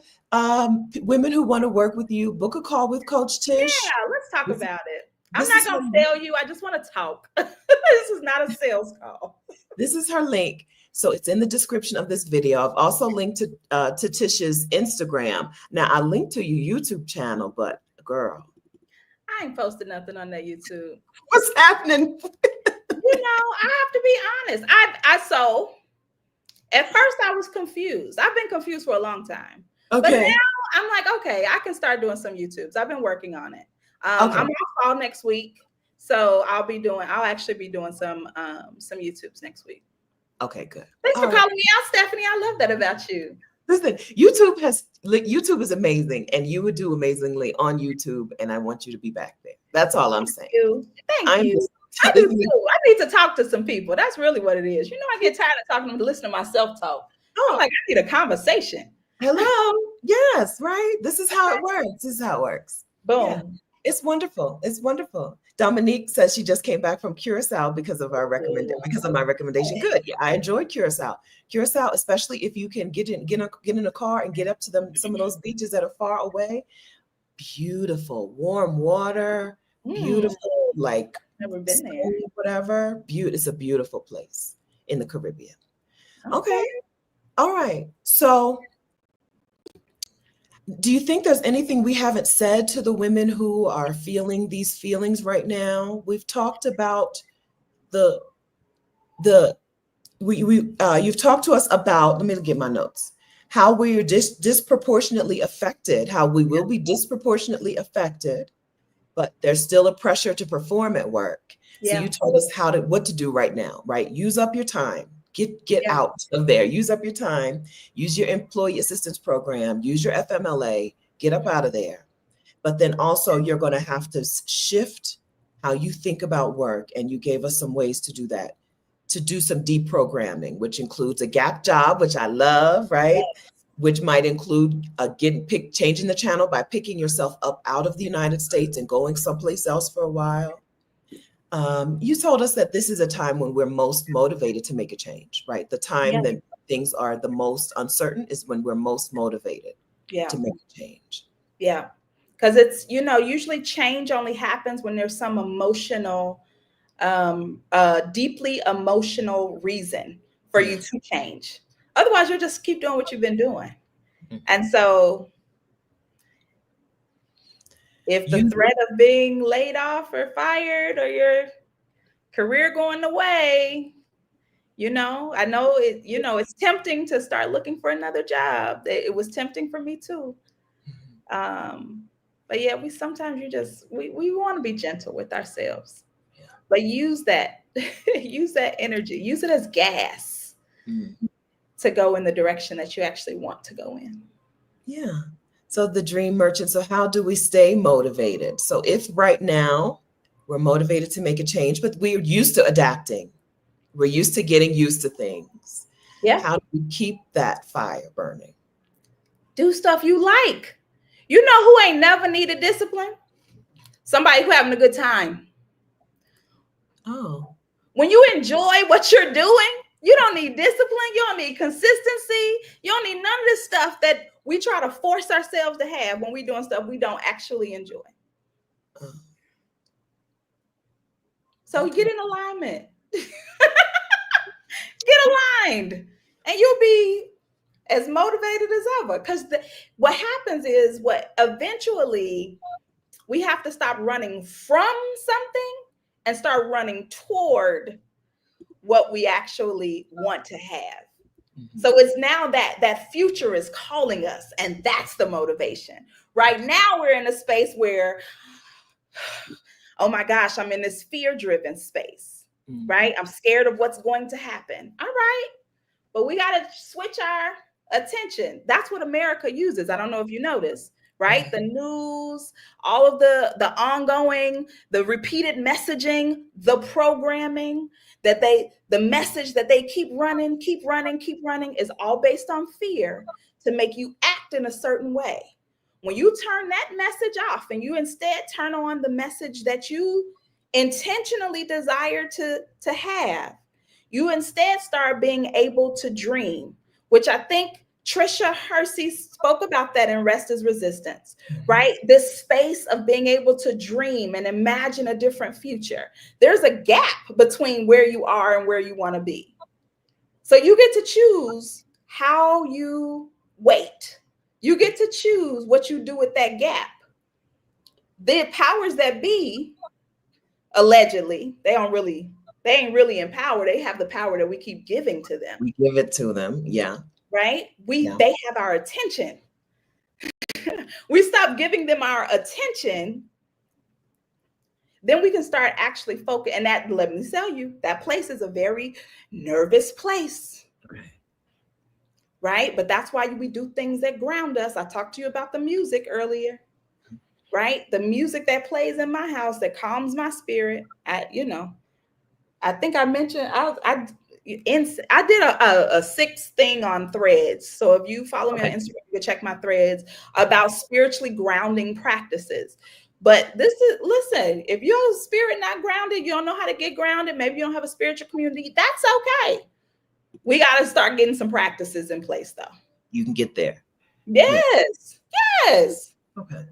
[SPEAKER 1] women who want to work with you, book a call with Coach Tish.
[SPEAKER 2] Yeah, let's talk about it. I'm
[SPEAKER 1] This
[SPEAKER 2] not
[SPEAKER 1] is
[SPEAKER 2] going
[SPEAKER 1] her,
[SPEAKER 2] to sell you. I just want to talk. This is not a sales call.
[SPEAKER 1] this is her link. So it's in the description of this video. I've also linked to Tish's Instagram. Now I linked to your YouTube channel, but girl,
[SPEAKER 2] I ain't posted nothing on that YouTube.
[SPEAKER 1] what's happening?
[SPEAKER 2] I have to be honest. So at first I was confused. I've been confused for a long time.
[SPEAKER 1] Okay.
[SPEAKER 2] But now I'm like, okay, I can start doing some YouTubes. I've been working on it. I'm off all next week. So I'll actually be doing some YouTubes next week.
[SPEAKER 1] Okay, good.
[SPEAKER 2] Thanks for calling me out, Stephanie. I love that about you.
[SPEAKER 1] Listen, YouTube is amazing, and you would do amazingly on YouTube, and I want you to be back there. That's all I'm saying.
[SPEAKER 2] Thank you. I do too. I need to talk to some people. That's really what it is. I get tired of talking to listen to myself talk. I'm like, I need a conversation.
[SPEAKER 1] Hello. Yes, right. This is how it works.
[SPEAKER 2] Boom.
[SPEAKER 1] Yeah. It's wonderful. It's wonderful. Dominique says she just came back from Curacao because of my recommendation. Good. Yeah, I enjoyed Curacao. Curacao, especially if you can get in a car and get up to some of those beaches that are far away. Beautiful, warm water. Beautiful, like
[SPEAKER 2] never been there.
[SPEAKER 1] Whatever. It's a beautiful place in the Caribbean. Okay. All right. So, do you think there's anything we haven't said to the women who are feeling these feelings right now? We've talked about you've talked to us about, let me get my notes, how we are disproportionately affected, how we will be disproportionately affected, but there's still a pressure to perform at work. Yeah. So you told us what to do right now, right? Use up your time. Get out of there. Use up your time. Use your employee assistance program. Use your FMLA. Get up out of there. But then also you're going to have to shift how you think about work. And you gave us some ways to do that, to do some deprogramming, which includes a gap job, which I love, right? Which might include changing the channel by picking yourself up out of the United States and going someplace else for a while. You told us that this is a time when we're most motivated to make a change, right? The time that things are the most uncertain is when we're most motivated to make a change.
[SPEAKER 2] Yeah, because it's, usually change only happens when there's some emotional, deeply emotional reason for you to change. Otherwise, you'll just keep doing what you've been doing. And so if the threat of being laid off or fired or your career going away, I know it, it's tempting to start looking for another job. It was tempting for me too. But yeah, we want to be gentle with ourselves, but use that energy, use it as gas to go in the direction that you actually want to go in.
[SPEAKER 1] Yeah. So the dream merchant. So how do we stay motivated? So if right now we're motivated to make a change, but we're used to adapting, we're used to getting used to things. Yeah. How do we keep that fire burning?
[SPEAKER 2] Do stuff you like. You know who ain't never needed discipline? Somebody who having a good time.
[SPEAKER 1] Oh.
[SPEAKER 2] When you enjoy what you're doing, you don't need discipline. You don't need consistency. You don't need none of this stuff that we try to force ourselves to have when we're doing stuff we don't actually enjoy. So get in alignment. Get aligned, and you'll be as motivated as ever. Because what happens is eventually we have to stop running from something and start running toward what we actually want to have. So it's now that future is calling us, and that's the motivation. Right now we're in a space where, oh my gosh, I'm in this fear-driven space, right? I'm scared of what's going to happen. All right, but we got to switch our attention. That's what America uses. I don't know if you notice, right? The news, all of the ongoing, the repeated messaging, the programming, the message that they keep running is all based on fear to make you act in a certain way. When you turn that message off and you instead turn on the message that you intentionally desire to have, you instead start being able to dream, which I think Trisha Hersey spoke about that in Rest is Resistance, right? This space of being able to dream and imagine a different future. There's a gap between where you are and where you want to be. So you get to choose how you wait. You get to choose what you do with that gap. The powers that be, allegedly, they ain't really in power. They have the power that we keep giving to them.
[SPEAKER 1] We give it to them. Yeah.
[SPEAKER 2] Right? They have our attention. We stop giving them our attention, then we can start actually focusing. And that, let me tell you, that place is a very nervous place. Right? But that's why we do things that ground us. I talked to you about the music earlier. Right? The music that plays in my house that calms my spirit. I think I mentioned I did a 6 thing on Threads. So if you follow me on Instagram, you can check my threads about spiritually grounding practices. But listen, if your spirit not grounded, you don't know how to get grounded, maybe you don't have a spiritual community, that's okay. We got to start getting some practices in place, though.
[SPEAKER 1] You can get there.
[SPEAKER 2] Yes.
[SPEAKER 1] Okay.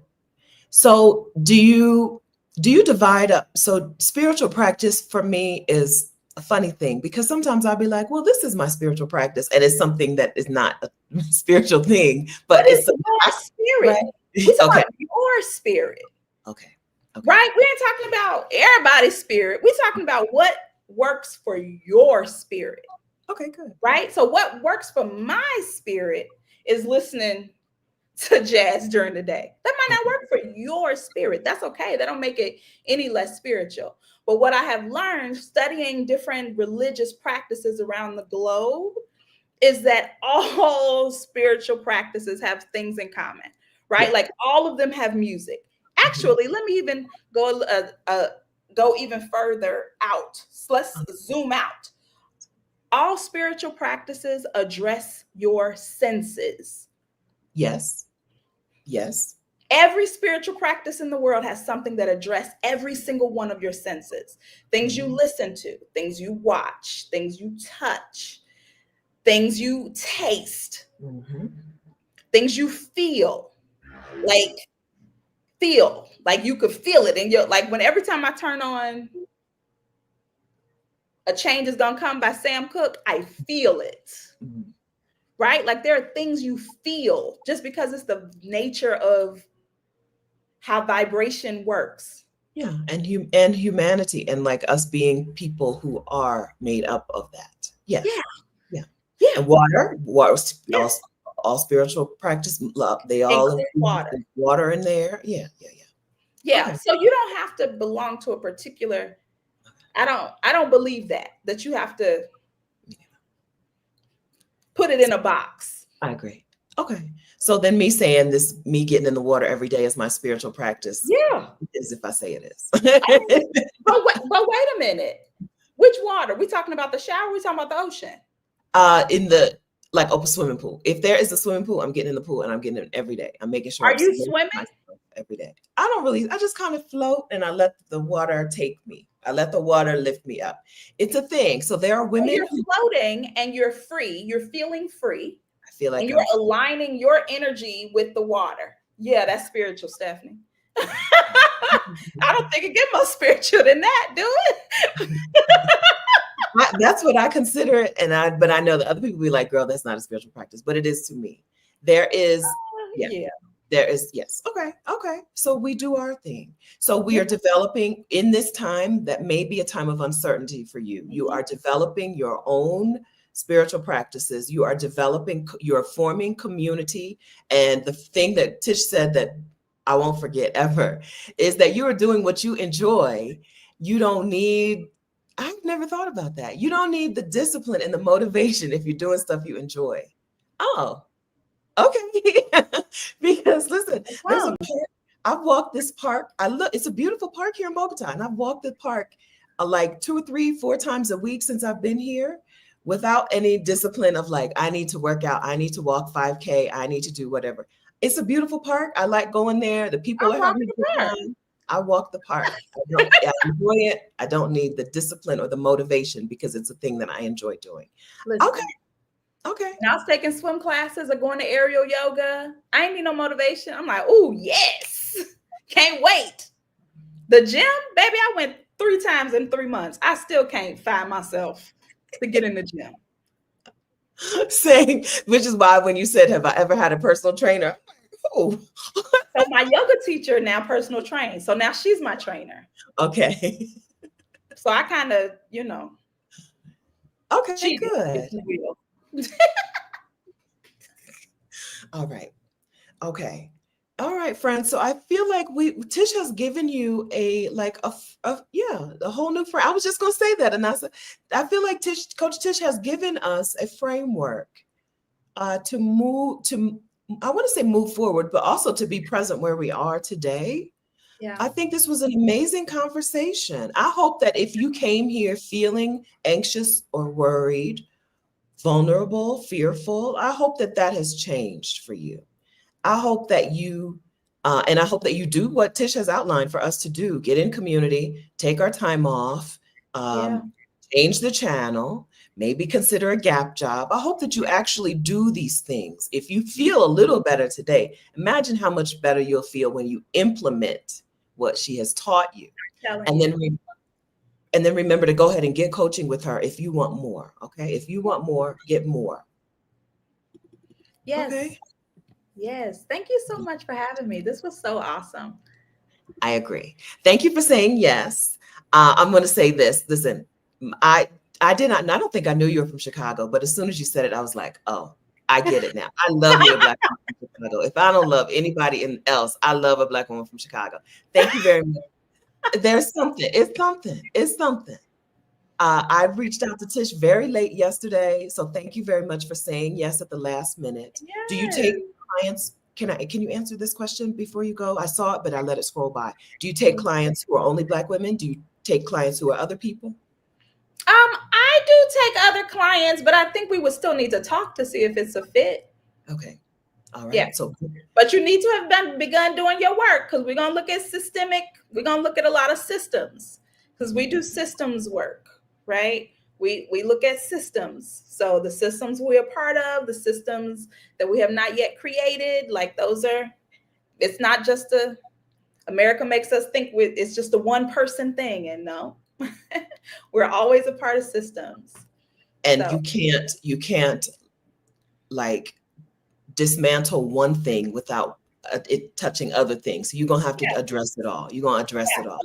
[SPEAKER 1] So do you divide up? So spiritual practice for me is a funny thing, because sometimes I'll be like, well, this is my spiritual practice, and it's something that is not a spiritual thing, but it's
[SPEAKER 2] your spirit. Right? We talk about your spirit.
[SPEAKER 1] Okay.
[SPEAKER 2] Right? We ain't talking about everybody's spirit. We're talking about what works for your spirit.
[SPEAKER 1] Okay, good.
[SPEAKER 2] Right? So what works for my spirit is listening to jazz during the day. That might not work for your spirit. That's okay. That don't make it any less spiritual. But what I have learned studying different religious practices around the globe is that all spiritual practices have things in common, right? Yeah. Like all of them have music. Actually, let me even go even further out. So let's zoom out. All spiritual practices address your senses.
[SPEAKER 1] Yes.
[SPEAKER 2] Every spiritual practice in the world has something that addresses every single one of your senses. Things you listen to, things you watch, things you touch, things you taste, things you feel. Like you could feel it. And you're like, every time I turn on A Change Is Gonna Come by Sam Cooke, I feel it. Right? Like there are things you feel just because it's the nature of how vibration works.
[SPEAKER 1] Yeah. And humanity, and like us being people who are made up of that. Yes. Yeah. And water, all spiritual practice, they all include water in there. Yeah.
[SPEAKER 2] Okay. So you don't have to belong to a particular, I don't believe that you have to put it in a box.
[SPEAKER 1] I agree. Okay. So then me getting in the water every day is my spiritual practice.
[SPEAKER 2] Yeah.
[SPEAKER 1] As if I say it is.
[SPEAKER 2] But wait a minute. Which water? We talking about the shower? We talking about the ocean?
[SPEAKER 1] In the open swimming pool. If there is a swimming pool, I'm getting in the pool, and I'm getting in every day. I'm making sure.
[SPEAKER 2] Are you swimming?
[SPEAKER 1] Every day. I just kind of float, and I let the water take me. I let the water lift me up. It's a thing. So there are women.
[SPEAKER 2] You're floating and you're free. You're feeling free.
[SPEAKER 1] I feel like
[SPEAKER 2] you're aligning your energy with the water. Yeah, that's spiritual, Stephanie. I don't think it gets more spiritual than that, do it?
[SPEAKER 1] That's what I consider it. But I know that other people be like, girl, that's not a spiritual practice, but it is to me. There is, there is, yes. Okay. So we do our thing. So we are developing in this time that may be a time of uncertainty for you. You are developing your own spiritual practices. You are forming community. And the thing that Tish said that I won't forget ever is that you are doing what you enjoy. You don't need, I've never thought about that. You don't need the discipline and the motivation if you're doing stuff you enjoy. Oh, okay. Because listen, I've walked this park. It's a beautiful park here in Bogota, and I've walked the park like 2 or 3, 4 times a week since I've been here, without any discipline of like, I need to work out, I need to walk 5K, I need to do whatever. It's a beautiful park. I like going there. The people are having a good time. I walk the park. I enjoy it. I don't need the discipline or the motivation because it's a thing that I enjoy doing.
[SPEAKER 2] Listen,
[SPEAKER 1] Okay.
[SPEAKER 2] And I was taking swim classes or going to aerial yoga. I ain't need no motivation. I'm like, oh, yes. Can't wait. The gym, baby, I went 3 times in 3 months. I still can't find myself to get in the gym.
[SPEAKER 1] Saying, which is why when you said, have I ever had a personal trainer? Oh,
[SPEAKER 2] So my yoga teacher now personal training. So now she's my trainer.
[SPEAKER 1] okay.
[SPEAKER 2] So I kind of, you know,
[SPEAKER 1] Okay,
[SPEAKER 2] cheated, if
[SPEAKER 1] good.
[SPEAKER 2] you will.
[SPEAKER 1] All right. Okay. All right, friends. So I feel like Tish has given you a whole new frame. I was just gonna say that, and I feel like Coach Tish has given us a framework to move to. I want to say move forward, but also to be present where we are today.
[SPEAKER 2] Yeah.
[SPEAKER 1] I think this was an amazing conversation. I hope that if you came here feeling anxious or worried, vulnerable, fearful, I hope that that has changed for you. I hope that and I hope that you do what Tish has outlined for us to do: get in community, take our time off,
[SPEAKER 2] Yeah.
[SPEAKER 1] change the channel, maybe consider a gap job. I hope that you actually do these things. If you feel a little better today, imagine how much better you'll feel when you implement what she has taught you. And then remember to go ahead and get coaching with her if you want more. Okay. If you want more, get more.
[SPEAKER 2] Yes.
[SPEAKER 1] Okay.
[SPEAKER 2] Yes. Thank you so much for having me. This was so awesome.
[SPEAKER 1] I agree. Thank you for saying yes. I'm going to say this. Listen, I I don't think I knew you were from Chicago, but as soon as you said it, I was like, oh, I get it now. I love me a Black woman from Chicago. If I don't love anybody else, I love a Black woman from Chicago. Thank you very much. There's something. It's something. It's something. I reached out to Tish very late yesterday, so thank you very much for saying yes at the last minute. Do you take
[SPEAKER 2] Yes.
[SPEAKER 1] clients? Can you answer this question before you go? I saw it, but I let it scroll by. Do you take clients who are only Black women? Do you take clients who are other people?
[SPEAKER 2] I do take other clients, but I think we would still need to talk to see if it's a fit.
[SPEAKER 1] Okay. All right.
[SPEAKER 2] Yeah.
[SPEAKER 1] So
[SPEAKER 2] But you need to have begun doing your work, because we're going to look at we're going to look at a lot of systems, because we do systems work, right? We look at systems. So the systems we're a part of, the systems that we have not yet created, like it's not just America makes us think it's just a one person thing. And no, we're always a part of systems.
[SPEAKER 1] And
[SPEAKER 2] So
[SPEAKER 1] you can't like dismantle one thing without it touching other things. So you're going to have to address it all. You're going to address it all.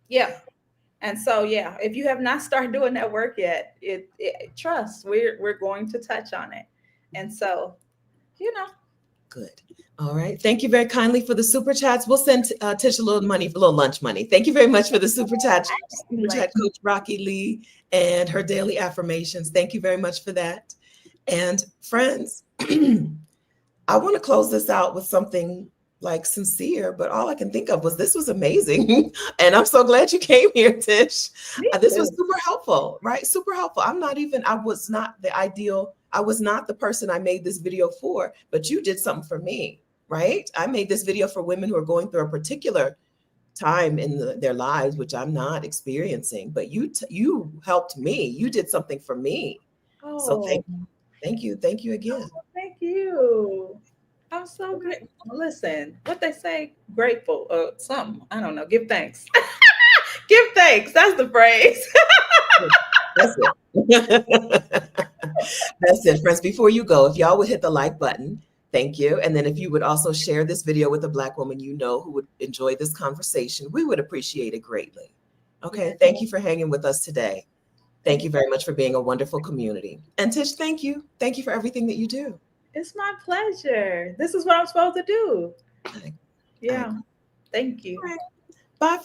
[SPEAKER 2] Yeah. And so, yeah, if you have not started doing that work yet, trust, we're going to touch on it. And so,
[SPEAKER 1] Good. All right. Thank you very kindly for the super chats. We'll send Tish a little lunch money. Thank you very much for the super chat, Coach Rocky Lee, and her daily affirmations. Thank you very much for that. And friends, I want to close this out with something like sincere, but all I can think of was this was amazing. And I'm so glad you came here, Tish. This was super helpful, right? Super helpful. I was not the person I made this video for, but you did something for me, right? I made this video for women who are going through a particular time in their lives, which I'm not experiencing, but you helped me. You did something for me.
[SPEAKER 2] Oh.
[SPEAKER 1] So thank you again.
[SPEAKER 2] Oh, thank you. I'm so great. Listen, what they say, grateful or something. I don't know. Give thanks. Give thanks. That's the phrase.
[SPEAKER 1] That's it. That's it, friends. Before you go, if y'all would hit the like button, thank you. And then if you would also share this video with a Black woman you know who would enjoy this conversation, we would appreciate it greatly. Okay. Thank you for hanging with us today. Thank you very much for being a wonderful community. And Tish, thank you. Thank you for everything that you do.
[SPEAKER 2] It's my pleasure. This is what I'm supposed to do. Yeah. Thank you.
[SPEAKER 1] Bye, friends.